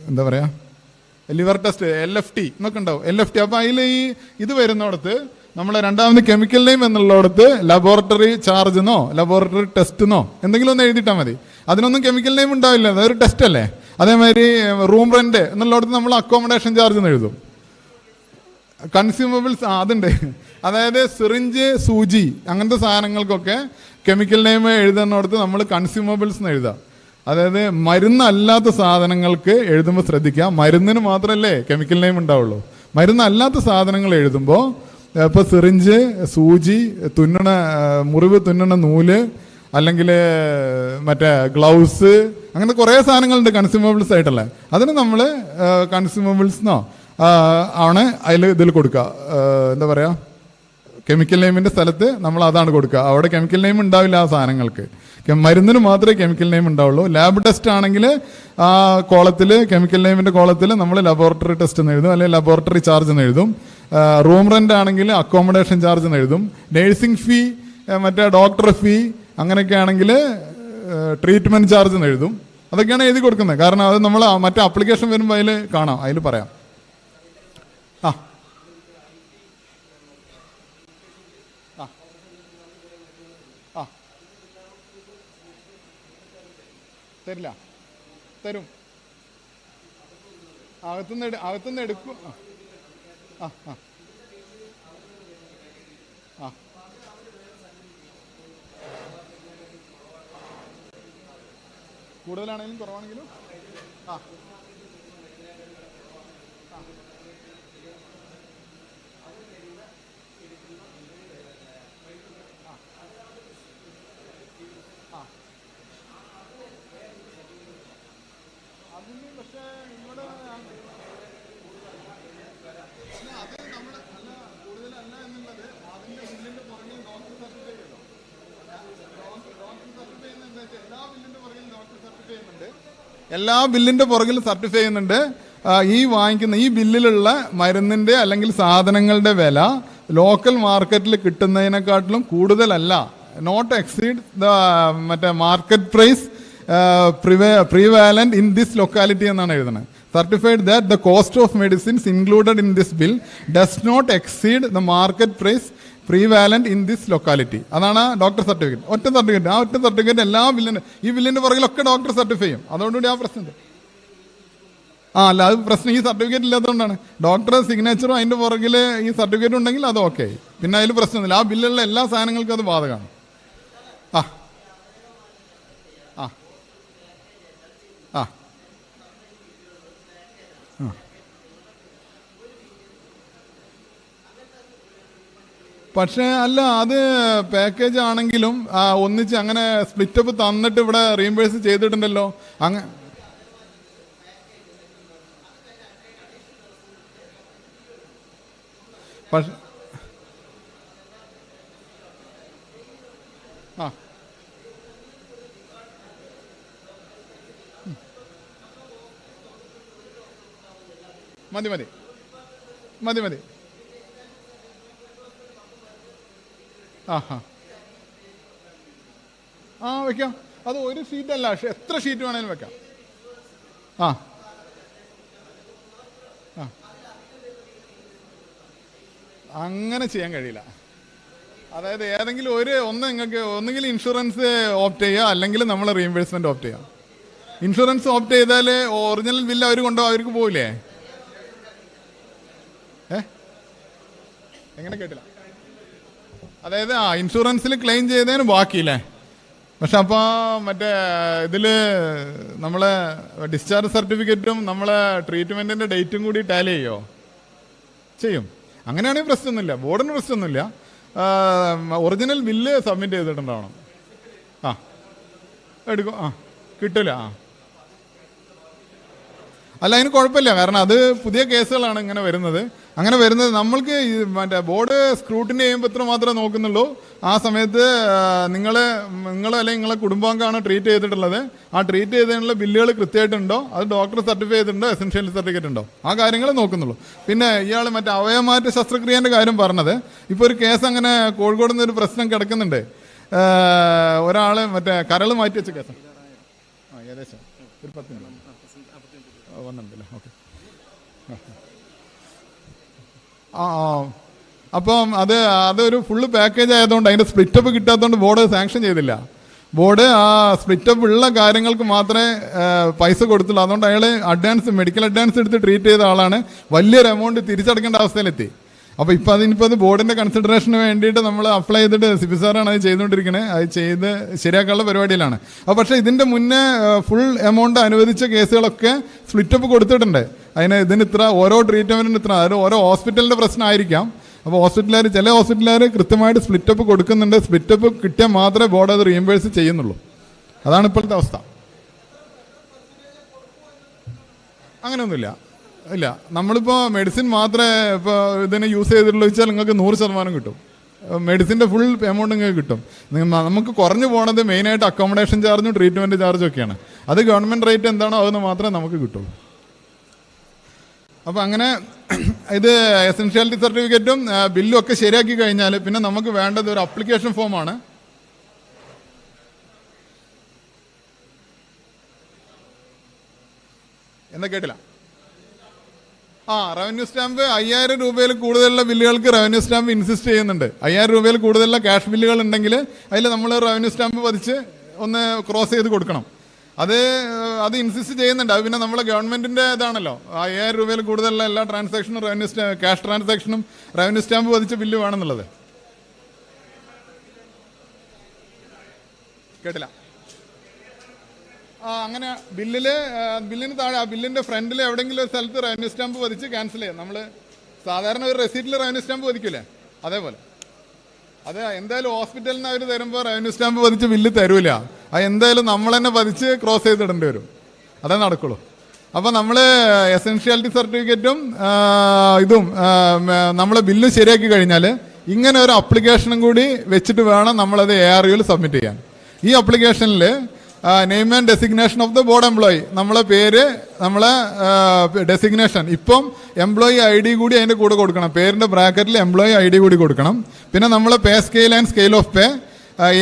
എന്താ പറയുക, ലിവർ ടെസ്റ്റ്, LFT എന്നൊക്കെ ഉണ്ടാവും. LFT. അപ്പോൾ അതിൽ ഇത് വരുന്നിടത്ത് നമ്മൾ രണ്ടാമത് കെമിക്കൽ നെയിം എന്നുള്ളിടത്ത് ലബോറട്ടറി ചാർജെന്നോ ലബോറട്ടറി ടെസ്റ്റെന്നോ എന്തെങ്കിലും ഒന്ന് എഴുതിയിട്ടാൽ മതി. അതിനൊന്നും കെമിക്കൽ നെയിം ഉണ്ടാവില്ല, അതൊരു ടെസ്റ്റ് അല്ലേ. അതേമാതിരി റൂം റെൻ്റ് എന്നുള്ളിടത്ത് നമ്മൾ അക്കോമഡേഷൻ ചാർജ് എന്ന് എഴുതും. കൺസ്യൂമബിൾസ് അതുണ്ട്. അതായത് സിറിഞ്ച്, സൂചി അങ്ങനത്തെ സാധനങ്ങൾക്കൊക്കെ കെമിക്കൽ നെയിം എഴുതുന്നിടത്ത് നമ്മൾ കൺസ്യൂമബിൾസ് എന്ന് എഴുതാം. അതായത് മരുന്നല്ലാത്ത സാധനങ്ങൾക്ക് എഴുതുമ്പോൾ ശ്രദ്ധിക്കുക, മരുന്നിന് മാത്രമല്ലേ കെമിക്കൽ നെയിം ഉണ്ടാവുള്ളൂ. മരുന്നല്ലാത്ത സാധനങ്ങൾ എഴുതുമ്പോൾ ഇപ്പോൾ സിറിഞ്ച്, സൂചി, മുറിവ് തുന്നണ നൂല്, അല്ലെങ്കിൽ മറ്റേ ഗ്ലൗസ്, അങ്ങനത്തെ കുറേ സാധനങ്ങളുണ്ട് കൺസ്യൂമബിൾസ് ആയിട്ടുള്ള. അതിന് നമ്മൾ കൺസ്യൂമബിൾസ് ആണ് ഇതിൽ കൊടുക്കുക. എന്താ പറയുക, കെമിക്കൽ നെയിമിൻ്റെ സ്ഥലത്ത് നമ്മൾ അതാണ് കൊടുക്കുക. അവിടെ കെമിക്കൽ നെയിം ഉണ്ടാവില്ല ആ സാധനങ്ങൾക്ക്. മരുന്നിന് മാത്രമേ കെമിക്കൽ നെയിം ഉണ്ടാവുള്ളൂ. ലാബ് ടെസ്റ്റ് ആണെങ്കിൽ ആ കോളത്തിൽ, കെമിക്കൽ നെയിമിൻ്റെ കോളത്തിൽ നമ്മൾ ലബോറട്ടറി ടെസ്റ്റ് എന്ന് എഴുതും, അല്ലെങ്കിൽ ലബോറട്ടറി ചാർജ് എന്ന് എഴുതും. റൂം റെൻ്റ് ആണെങ്കിൽ അക്കോമഡേഷൻ ചാർജ് എന്ന് എഴുതും. നേഴ്സിംഗ് ഫീ, മറ്റേ ഡോക്ടർ ഫീ അങ്ങനെയൊക്കെ ആണെങ്കിൽ ട്രീറ്റ്മെൻറ്റ് ചാർജ് എന്ന് എഴുതും. അതൊക്കെയാണ് എഴുതി കൊടുക്കുന്നത്. കാരണം അത് നമ്മൾ മറ്റേ ആപ്ലിക്കേഷൻ വരുമ്പോൾ അതിൽ കാണാം, അതിൽ പറയാം. തരില്ല, തരും. അകത്തുനിന്ന് എടുക്കും. കൂടുതലാണെങ്കിലും കുറവാണെങ്കിലും എല്ലാ ബില്ലിൻ്റെ പുറകിൽ സർട്ടിഫൈ ചെയ്യുന്നുണ്ട്. ഈ വാങ്ങിക്കുന്ന ഈ ബില്ലിലുള്ള മരുന്നിൻ്റെ അല്ലെങ്കിൽ സാധനങ്ങളുടെ വില ലോക്കൽ മാർക്കറ്റിൽ കിട്ടുന്നതിനെക്കാട്ടിലും കൂടുതലല്ല. Not exceed the market price prevalent in this locality എന്നാണ് എഴുതുന്നത്. Certified that the cost of medicines included in this bill does not exceed the market price prevalent in this locality. അതാണ് ഡോക്ടർ സർട്ടിഫിക്കറ്റ്. ഒറ്റ certificate. ആ ഒറ്റ certificate എല്ലാ ഈ ബില്ലിൻ്റെ പുറകിലൊക്കെ doctor certify ചെയ്യും. അതോടുകൂടി ആ പ്രശ്നമുണ്ട്. അല്ല, അത് പ്രശ്നം ഈ സർട്ടിഫിക്കറ്റ് ഇല്ലാത്തതുകൊണ്ടാണ്. ഡോക്ടറുടെ സിഗ്നേച്ചറും അതിൻ്റെ പുറകിൽ ഈ സർട്ടിഫിക്കറ്റ് ഉണ്ടെങ്കിൽ അത് ഓക്കെ. പിന്നെ അതിൽ പ്രശ്നമൊന്നുമില്ല. ആ ബില്ലുള്ള എല്ലാ സാധനങ്ങൾക്കും അത് ബാധകമാണ്. പക്ഷേ അല്ല, അത് പാക്കേജ് ആണെങ്കിലും ഒന്നിച്ച് അങ്ങനെ സ്പ്ലിറ്റപ്പ് തന്നിട്ട് ഇവിടെ റീഇംബേഴ്സ് ചെയ്തിട്ടുണ്ടല്ലോ. പക്ഷെ ആ മതി മതി മതി മതി. ആ ഹാ ആ വെക്കാം. അത് ഒരു ഷീറ്റല്ല, എത്ര ഷീറ്റ് വേണേലും വെക്കാം. ആ ആ അങ്ങനെ ചെയ്യാൻ കഴിയില്ല. അതായത് ഏതെങ്കിലും ഒന്ന് നിങ്ങൾക്ക് ഒന്നുകിൽ ഇൻഷുറൻസ് ഓപ്റ്റ് ചെയ്യുക, അല്ലെങ്കിൽ നമ്മൾ റീഇംബേഴ്സ്മെന്റ് ഓപ്റ്റ് ചെയ്യാം. ഇൻഷുറൻസ് ഓപ്റ്റ് ചെയ്താൽ ഒറിജിനൽ ബില്ല് അവർ കൊണ്ടുപോകും, അവർക്ക് പോവില്ലേ? എങ്ങനെ കേട്ടില്ല? അതായത് ഇൻഷുറൻസിൽ ക്ലെയിം ചെയ്തതിന് ബാക്കിയില്ലേ? പക്ഷെ അപ്പോൾ മറ്റേ ഇതിൽ നമ്മളെ ഡിസ്ചാർജ് സർട്ടിഫിക്കറ്റും നമ്മളെ ട്രീറ്റ്മെൻറ്റിൻ്റെ ഡേറ്റും കൂടി ടാലി ചെയ്യുമോ? ചെയ്യും. അങ്ങനെയാണെങ്കിൽ പ്രശ്നമൊന്നുമില്ല, ബോർഡിന് പ്രശ്നമൊന്നുമില്ല. ഒറിജിനൽ ബില്ല് സബ്മിറ്റ് ചെയ്തിട്ടുണ്ടാവണം. ആ എടുക്കും. ആ കിട്ടില്ല. ആ അല്ല, അതിന് കുഴപ്പമില്ല. കാരണം അത് പുതിയ കേസുകളാണ് ഇങ്ങനെ വരുന്നത്. അങ്ങനെ വരുന്നത് നമ്മൾക്ക് മറ്റേ ബോർഡ് സ്ക്രൂട്ടിനി ചെയ്യുമ്പോൾ എത്ര മാത്രമേ നോക്കുന്നുള്ളൂ. ആ സമയത്ത് നിങ്ങൾ അല്ലെങ്കിൽ നിങ്ങളെ കുടുംബാംഗമാണ് ട്രീറ്റ് ചെയ്തിട്ടുള്ളത്. ആ ട്രീറ്റ് ചെയ്തതിനുള്ള ബില്ലുകൾ കൃത്യമായിട്ടുണ്ടോ, അത് ഡോക്ടർ സർട്ടിഫൈ ചെയ്തിട്ടുണ്ടോ, എസെൻഷ്യൽ സർട്ടിഫിക്കറ്റ് ഉണ്ടോ, ആ കാര്യങ്ങൾ നോക്കുന്നുള്ളൂ. പിന്നെ ഇയാൾ മറ്റേ അവയവമാറ്റ ശസ്ത്രക്രിയേൻ്റെ കാര്യം പറഞ്ഞത്, ഇപ്പോൾ ഒരു കേസ് അങ്ങനെ കോഴിക്കോട് നിന്ന് ഒരു പ്രശ്നം കിടക്കുന്നുണ്ട്. ഒരാൾ മറ്റേ കരൾ മാറ്റി വെച്ച കേസ്. ഏകദേശം ഒരു 10 മിനിറ്റ് വന്നിട്ടുണ്ടല്ലോ. ഓക്കെ. അപ്പം അതൊരു ഫുള്ള് പാക്കേജ് ആയതുകൊണ്ട് അതിൻ്റെ സ്പ്ലിറ്റപ്പ് കിട്ടാത്തതുകൊണ്ട് ബോർഡ് സാങ്ഷൻ ചെയ്തില്ല. ബോർഡ് ആ സ്പ്ലിറ്റപ്പ് ഉള്ള കാര്യങ്ങൾക്ക് മാത്രമേ പൈസ കൊടുത്തുള്ളൂ. അതുകൊണ്ട് അയാൾ മെഡിക്കൽ അഡ്വാൻസ് എടുത്ത് ട്രീറ്റ് ചെയ്ത ആളാണ്. വലിയൊരു എമൗണ്ട് തിരിച്ചടക്കേണ്ട അവസ്ഥയിലെത്തി. അപ്പോൾ ഇപ്പം അത് ബോർഡിൻ്റെ കൺസിഡറേഷന് വേണ്ടിയിട്ട് നമ്മൾ അപ്ലൈ ചെയ്തിട്ട് സിപി സാറാണ് അത് ചെയ്തുകൊണ്ടിരിക്കുന്നത്. അത് ചെയ്ത് ശരിയാക്കാനുള്ള പരിപാടിയിലാണ്. അപ്പോൾ പക്ഷേ ഇതിൻ്റെ മുന്നേ ഫുൾ എമൗണ്ട് അനുവദിച്ച കേസുകളൊക്കെ സ്പ്ലിറ്റപ്പ് കൊടുത്തിട്ടുണ്ട്. ഇതിന് ഇത്ര, ഓരോ ട്രീറ്റ്മെൻറ്റിന് ഇത്ര, അതായത് ഓരോ ഹോസ്പിറ്റലിൻ്റെ പ്രശ്നമായിരിക്കാം. അപ്പോൾ ചില ഹോസ്പിറ്റലുകാർ കൃത്യമായിട്ട് സ്പ്ലിറ്റപ്പ് കൊടുക്കുന്നുണ്ട്. സ്പ്ലിറ്റപ്പ് കിട്ടിയാൽ മാത്രമേ ബോർഡ് അത് റീഇംബേഴ്സ് ചെയ്യുന്നുള്ളൂ. അതാണ് ഇപ്പോഴത്തെ അവസ്ഥ. അങ്ങനെയൊന്നുമില്ല. ഇല്ല, നമ്മളിപ്പോൾ മെഡിസിൻ മാത്രമേ ഇപ്പോൾ ഇതിനെ യൂസ് ചെയ്തിട്ടുള്ളൂ വെച്ചാൽ നിങ്ങൾക്ക് 100% കിട്ടും. മെഡിസിൻ്റെ ഫുൾ എമൗണ്ട് നിങ്ങൾക്ക് കിട്ടും. നമുക്ക് കുറഞ്ഞു പോണത് മെയിനായിട്ട് അക്കോമഡേഷൻ ചാർജും ട്രീറ്റ്മെൻറ്റ് ചാർജും ഒക്കെയാണ്. അത് ഗവൺമെൻറ് റേറ്റ് എന്താണോ അതിന് മാത്രമേ നമുക്ക് കിട്ടുള്ളൂ. അപ്പോൾ അങ്ങനെ ഇത് എസെൻഷ്യാലിറ്റി സർട്ടിഫിക്കറ്റും ബില്ലും ഒക്കെ ശരിയാക്കി കഴിഞ്ഞാൽ പിന്നെ നമുക്ക് വേണ്ടത് ഒരു അപ്ലിക്കേഷൻ ഫോമാണ്. എന്താ കേട്ടില്ല? റവന്യൂ സ്റ്റാമ്പ് 5000 രൂപയിൽ കൂടുതലുള്ള ബില്ലുകൾക്ക് റവന്യൂ സ്റ്റാമ്പ് ഇൻസിസ്റ്റ് ചെയ്യുന്നുണ്ട്. 5000 രൂപയിൽ കൂടുതലുള്ള ക്യാഷ് ബില്ലുകൾ ഉണ്ടെങ്കിൽ അതിൽ നമ്മൾ റവന്യൂ സ്റ്റാമ്പ് പതിച്ച് ഒന്ന് ക്രോസ് ചെയ്ത് കൊടുക്കണം. അത് ഇൻസിസ്റ്റ് ചെയ്യുന്നുണ്ട്. അത് പിന്നെ നമ്മളെ ഗവൺമെന്റിന്റെ ഇതാണല്ലോ. 5000 രൂപയിൽ കൂടുതലുള്ള എല്ലാ ട്രാൻസാക്ഷനും ക്യാഷ് ട്രാൻസാക്ഷനും റവന്യൂ സ്റ്റാമ്പ് പതിച്ച ബില്ല് വേണമെന്നുള്ളത്. കേട്ടില്ല? അങ്ങനെ ബില്ലിന് താഴെ ബില്ലിന്റെ ഫ്രണ്ടിൽ എവിടെയെങ്കിലും ഒരു സ്ഥലത്ത് റവന്യൂ സ്റ്റാമ്പ് പതിച്ച് ക്യാൻസൽ ചെയ്യാം. നമ്മൾ സാധാരണ ഒരു റെസീറ്റിൽ റവന്യൂ സ്റ്റാമ്പ് പതിക്കൂലേ, അതേപോലെ. അത് എന്തായാലും ഹോസ്പിറ്റലിൽ നിന്ന് അവർ തരുമ്പോൾ റവന്യൂ സ്റ്റാമ്പ് പതിച്ച് ബില്ല് തരൂല. അത് എന്തായാലും നമ്മൾ തന്നെ പതിച്ച് ക്രോസ് ചെയ്തിടേണ്ടി വരും. അതേ നടക്കുള്ളൂ. അപ്പോൾ നമ്മൾ എസെൻഷ്യാലിറ്റി സർട്ടിഫിക്കറ്റും ഇതും നമ്മളെ ബില്ല് ശരിയാക്കി കഴിഞ്ഞാൽ ഇങ്ങനെ ഒരു അപ്ലിക്കേഷനും കൂടി വെച്ചിട്ട് വേണം നമ്മളത് ARUവിൽ സബ്മിറ്റ് ചെയ്യാൻ. ഈ അപ്ലിക്കേഷനിൽ name and designation of the board employee, നമ്മളെ പേര്, നമ്മളെ ഡെസിഗ്നേഷൻ, ഇപ്പം എംപ്ലോയി ID കൂടി അതിൻ്റെ കൂടെ കൊടുക്കണം. പേരിൻ്റെ ബ്രാക്കറ്റിൽ എംപ്ലോയി ID കൂടി കൊടുക്കണം. പിന്നെ നമ്മളെ pay scale and scale of pay,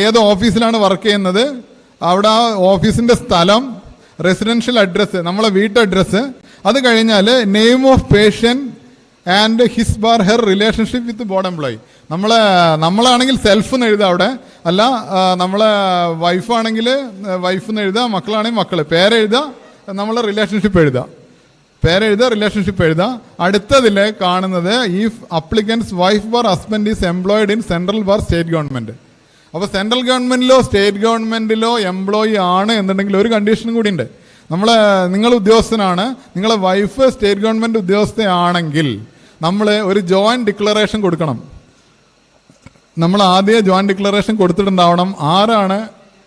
ഏത് ഓഫീസിലാണ് വർക്ക് ചെയ്യുന്നത്, അവിടെ ആ ഓഫീസിൻ്റെ സ്ഥലം, റെസിഡൻഷ്യൽ അഡ്രസ്സ്, നമ്മളെ വീട്ട് അഡ്രസ്സ്. അത് കഴിഞ്ഞാൽ name of patient and his bar her relationship with board employee. നമ്മളാണെങ്കിൽ സെൽഫ് എന്ന് എഴുതുക അവിടെ, അല്ല നമ്മളെ വൈഫാണെങ്കിൽ വൈഫ് എന്ന് എഴുതുക, മക്കളാണെങ്കിൽ മക്കൾ, പേരെഴുതുക, നമ്മളെ റിലേഷൻഷിപ്പ് എഴുതുക, റിലേഷൻഷിപ്പ് എഴുതുക. അടുത്തതിൽ കാണുന്നത് if applicants wife bar husband is employed in central bar state government. അപ്പോൾ സെൻട്രൽ ഗവൺമെൻറ്റിലോ സ്റ്റേറ്റ് ഗവൺമെൻറ്റിലോ എംപ്ലോയി ആണ് എന്നുണ്ടെങ്കിൽ ഒരു കണ്ടീഷനും കൂടി ഉണ്ട്. നിങ്ങൾ ഉദ്യോഗസ്ഥനാണ്, നിങ്ങളെ വൈഫ് സ്റ്റേറ്റ് ഗവൺമെൻറ് ഉദ്യോഗസ്ഥയാണെങ്കിൽ നമ്മൾ ഒരു ജോയിൻറ്റ് ഡിക്ലറേഷൻ കൊടുക്കണം. നമ്മൾ ആദ്യം ജോയിൻറ്റ് ഡിക്ലറേഷൻ കൊടുത്തിട്ടുണ്ടാവണം. ആരാണ്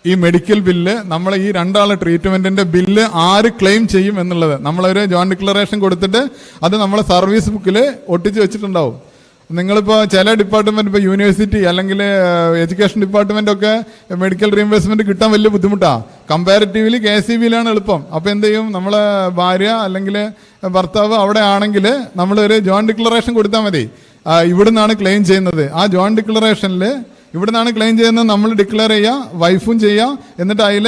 ഈ മെഡിക്കൽ ബില്ല്, നമ്മൾ ഈ രണ്ടാളെ ട്രീറ്റ്മെൻറ്റിൻ്റെ ബില്ല് ആര് ക്ലെയിം ചെയ്യും എന്നുള്ളത് നമ്മളൊരു ജോയിൻറ്റ് ഡിക്ലറേഷൻ കൊടുത്തിട്ട് അത് നമ്മളെ സർവീസ് ബുക്കിൽ ഒട്ടിച്ച് വെച്ചിട്ടുണ്ടാവും. നിങ്ങളിപ്പോൾ ചില ഡിപ്പാർട്ട്മെന്റ്, ഇപ്പോൾ യൂണിവേഴ്സിറ്റി അല്ലെങ്കിൽ എഡ്യൂക്കേഷൻ ഡിപ്പാർട്ട്മെന്റ് ഒക്കെ മെഡിക്കൽ റീഇംബേഴ്സ്മെന്റ് കിട്ടാൻ വലിയ ബുദ്ധിമുട്ടാണ്. കമ്പാരിറ്റീവ്ലി KCB-യിലാണ് എളുപ്പം. അപ്പോൾ എന്ത് ചെയ്യും, നമ്മളെ ഭാര്യ അല്ലെങ്കിൽ ഭർത്താവ് അവിടെ ആണെങ്കിൽ നമ്മളൊരു ജോയിന്റ് ഡിക്ലറേഷൻ കൊടുത്താൽ മതി. ഇവിടുന്നാണ് ക്ലെയിം ചെയ്യുന്നത്. ആ ജോയിന്റ് ഡിക്ലറേഷനിൽ ഇവിടുന്നാണ് ക്ലെയിം ചെയ്യുന്നത്, നമ്മൾ ഡിക്ലെയർ ചെയ്യുക, വൈഫും ചെയ്യുക. എന്നിട്ട് അതിൽ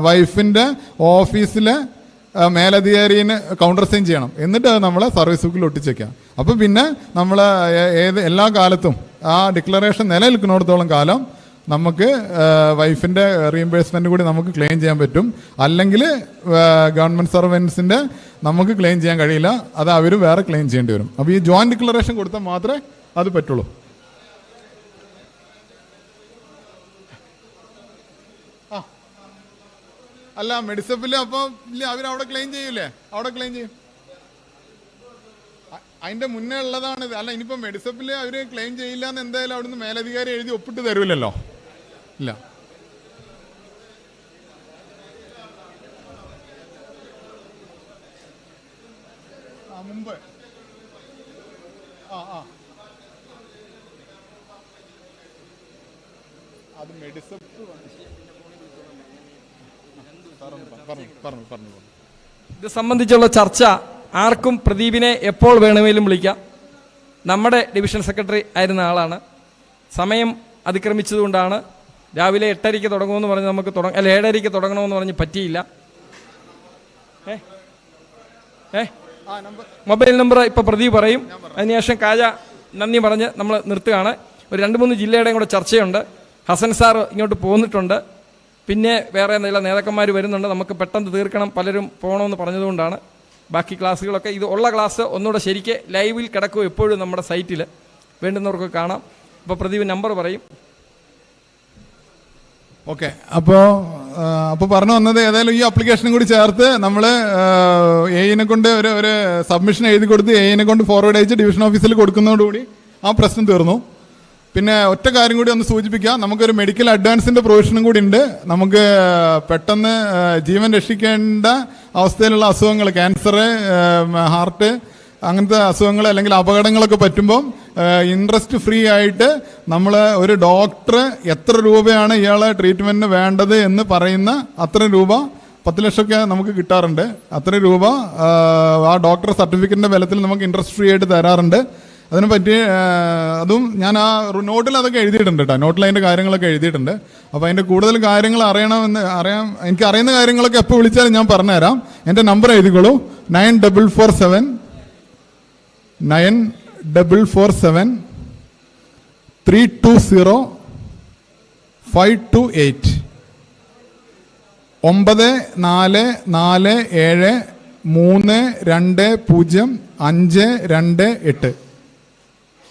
വൈഫിൻ്റെ ഓഫീസിലെ മേലധികാരിനെ കൗണ്ടർ സൈൻ ചെയ്യണം. എന്നിട്ട് അത് നമ്മളെ സർവീസ് ബുക്കിൽ ഒട്ടിച്ചേക്കാം. അപ്പോൾ പിന്നെ നമ്മൾ എല്ലാ കാലത്തും ആ ഡിക്ലറേഷൻ നിലനിൽക്കുന്നിടത്തോളം കാലം നമുക്ക് വൈഫിൻ്റെ റീഇംബേഴ്സ്മെൻറ്റ് കൂടി നമുക്ക് ക്ലെയിം ചെയ്യാൻ പറ്റും. അല്ലെങ്കിൽ ഗവൺമെൻറ് സർവൻസിൻ്റെ നമുക്ക് ക്ലെയിം ചെയ്യാൻ കഴിയില്ല, അത് അവർ വേറെ ക്ലെയിം ചെയ്യേണ്ടി വരും. അപ്പോൾ ഈ ജോയിന്റ് ഡിക്ലറേഷൻ കൊടുത്താൽ മാത്രമേ അത് പറ്റുള്ളൂ. അല്ല, മെഡിസപ്പിൽ അപ്പോൾ ഇല്ല, അവരവിടെ ക്ലെയിം ചെയ്യൂലേ, അവിടെ ക്ലെയിം ചെയ്യും. അതിന്റെ മുന്നേ ഉള്ളതാണിത്. അല്ല, ഇനിയിപ്പോൾ മെഡിസപ്പിൽ അവർ ക്ലെയിം ചെയ്യില്ല എന്ന് എന്തായാലും അവിടുന്ന് മേലധികാരി എഴുതി ഒപ്പിട്ട് തരൂലല്ലോ. ഇല്ല, മുമ്പ് അത് മെഡിസപ്പ് ഇത് സംബന്ധിച്ചുള്ള ചർച്ച ആർക്കും പ്രദീപിനെ എപ്പോൾ വേണമെങ്കിലും വിളിക്കാം. നമ്മുടെ ഡിവിഷൻ സെക്രട്ടറി ആയിരുന്ന ആളാണ്. സമയം അതിക്രമിച്ചതുകൊണ്ടാണ് രാവിലെ 8:30 തുടങ്ങുമെന്ന് പറഞ്ഞ് നമുക്ക് 7:30 തുടങ്ങണമെന്ന് പറഞ്ഞ് പറ്റിയില്ല. മൊബൈൽ നമ്പർ ഇപ്പോൾ പ്രദീപ് പറയും. അതിനുശേഷം കാജ നന്ദി പറഞ്ഞ് നമ്മൾ നിർത്തുകയാണ്. ഒരു 2-3 ജില്ലയുടെയും കൂടെ ചർച്ചയുണ്ട്. ഹസൻ സാർ ഇങ്ങോട്ട് പോന്നിട്ടുണ്ട്. പിന്നെ വേറെ എന്തെങ്കിലും നേതാക്കന്മാർ വരുന്നുണ്ട്. നമുക്ക് പെട്ടെന്ന് തീർക്കണം, പലരും പോകണമെന്ന് പറഞ്ഞതുകൊണ്ടാണ്. ബാക്കി ക്ലാസ്സുകളൊക്കെ ഇത് ഉള്ള ക്ലാസ് ഒന്നുകൂടെ ശരിക്ക് ലൈവിൽ കിടക്കും എപ്പോഴും നമ്മുടെ സൈറ്റിൽ, വേണ്ടുന്നവർക്ക് കാണാം. അപ്പോൾ പ്രദീപ് നമ്പർ പറയും. ഓക്കെ, അപ്പോൾ പറഞ്ഞു വന്നത് ഏതായാലും ഈ ആപ്ലിക്കേഷനും കൂടി ചേർത്ത് നമ്മൾ എയിനെ കൊണ്ട് ഒരു സബ്മിഷൻ എഴുതി കൊടുത്ത് എയിനെ കൊണ്ട് ഫോർവേഡ് അയച്ച് ഡിവിഷൻ ഓഫീസിൽ കൊടുക്കുന്നതോടുകൂടി ആ പ്രശ്നം തീർന്നു. പിന്നെ ഒറ്റ കാര്യം കൂടി ഒന്ന് സൂചിപ്പിക്കാം, നമുക്കൊരു മെഡിക്കൽ അഡ്വാൻസിൻ്റെ പ്രൊവിഷനും കൂടി ഉണ്ട്. നമുക്ക് പെട്ടെന്ന് ജീവൻ രക്ഷിക്കേണ്ട അവസ്ഥയിലുള്ള അസുഖങ്ങൾ, ക്യാൻസർ, ഹാർട്ട്, അങ്ങനത്തെ അസുഖങ്ങൾ അല്ലെങ്കിൽ അപകടങ്ങളൊക്കെ പറ്റുമ്പം ഇൻട്രസ്റ്റ് ഫ്രീ ആയിട്ട് നമ്മൾ ഒരു ഡോക്ടർ എത്ര രൂപയാണ് ഇയാളെ ട്രീറ്റ്മെൻറ്റിന് വേണ്ടത് എന്ന് പറയുന്ന അത്ര രൂപ, 10 ലക്ഷമൊക്കെ നമുക്ക് കിട്ടാറുണ്ട്. അത്ര രൂപ ആ ഡോക്ടർ സർട്ടിഫിക്കറ്റിൻ്റെ ബലത്തിൽ നമുക്ക് ഇൻട്രസ്റ്റ് ഫ്രീ ആയിട്ട് തരാറുണ്ട്. അതിനെ പറ്റി അതും ഞാൻ ആ നോട്ടിൽ അതൊക്കെ എഴുതിയിട്ടുണ്ട് കേട്ടോ. നോട്ടിൽ അതിൻ്റെ കാര്യങ്ങളൊക്കെ എഴുതിയിട്ടുണ്ട്. അപ്പോൾ അതിൻ്റെ കൂടുതൽ കാര്യങ്ങൾ എനിക്ക് അറിയുന്ന കാര്യങ്ങളൊക്കെ എപ്പോൾ വിളിച്ചാലും ഞാൻ പറഞ്ഞുതരാം. എൻ്റെ നമ്പർ എഴുതിക്കോളൂ, 9447 9447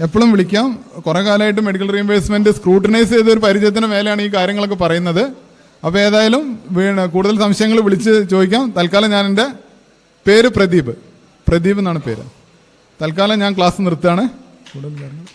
എപ്പോഴും വിളിക്കാം. കുറേ കാലമായിട്ട് മെഡിക്കൽ റീഇംബേഴ്സ്മെൻറ്റ് സ്ക്രൂട്ടനൈസ് ചെയ്തൊരു പരിചയത്തിന് മേലെയാണ് ഈ കാര്യങ്ങളൊക്കെ പറയുന്നത്. അപ്പോൾ ഏതായാലും കൂടുതൽ സംശയങ്ങൾ വിളിച്ച് ചോദിക്കാം. തൽക്കാലം ഞാൻ എൻ്റെ പേര് പ്രദീപ് എന്നാണ് പേര്. തൽക്കാലം ഞാൻ ക്ലാസ് നിർത്തുകയാണ്. കൂടുതൽ കാര്യങ്ങൾ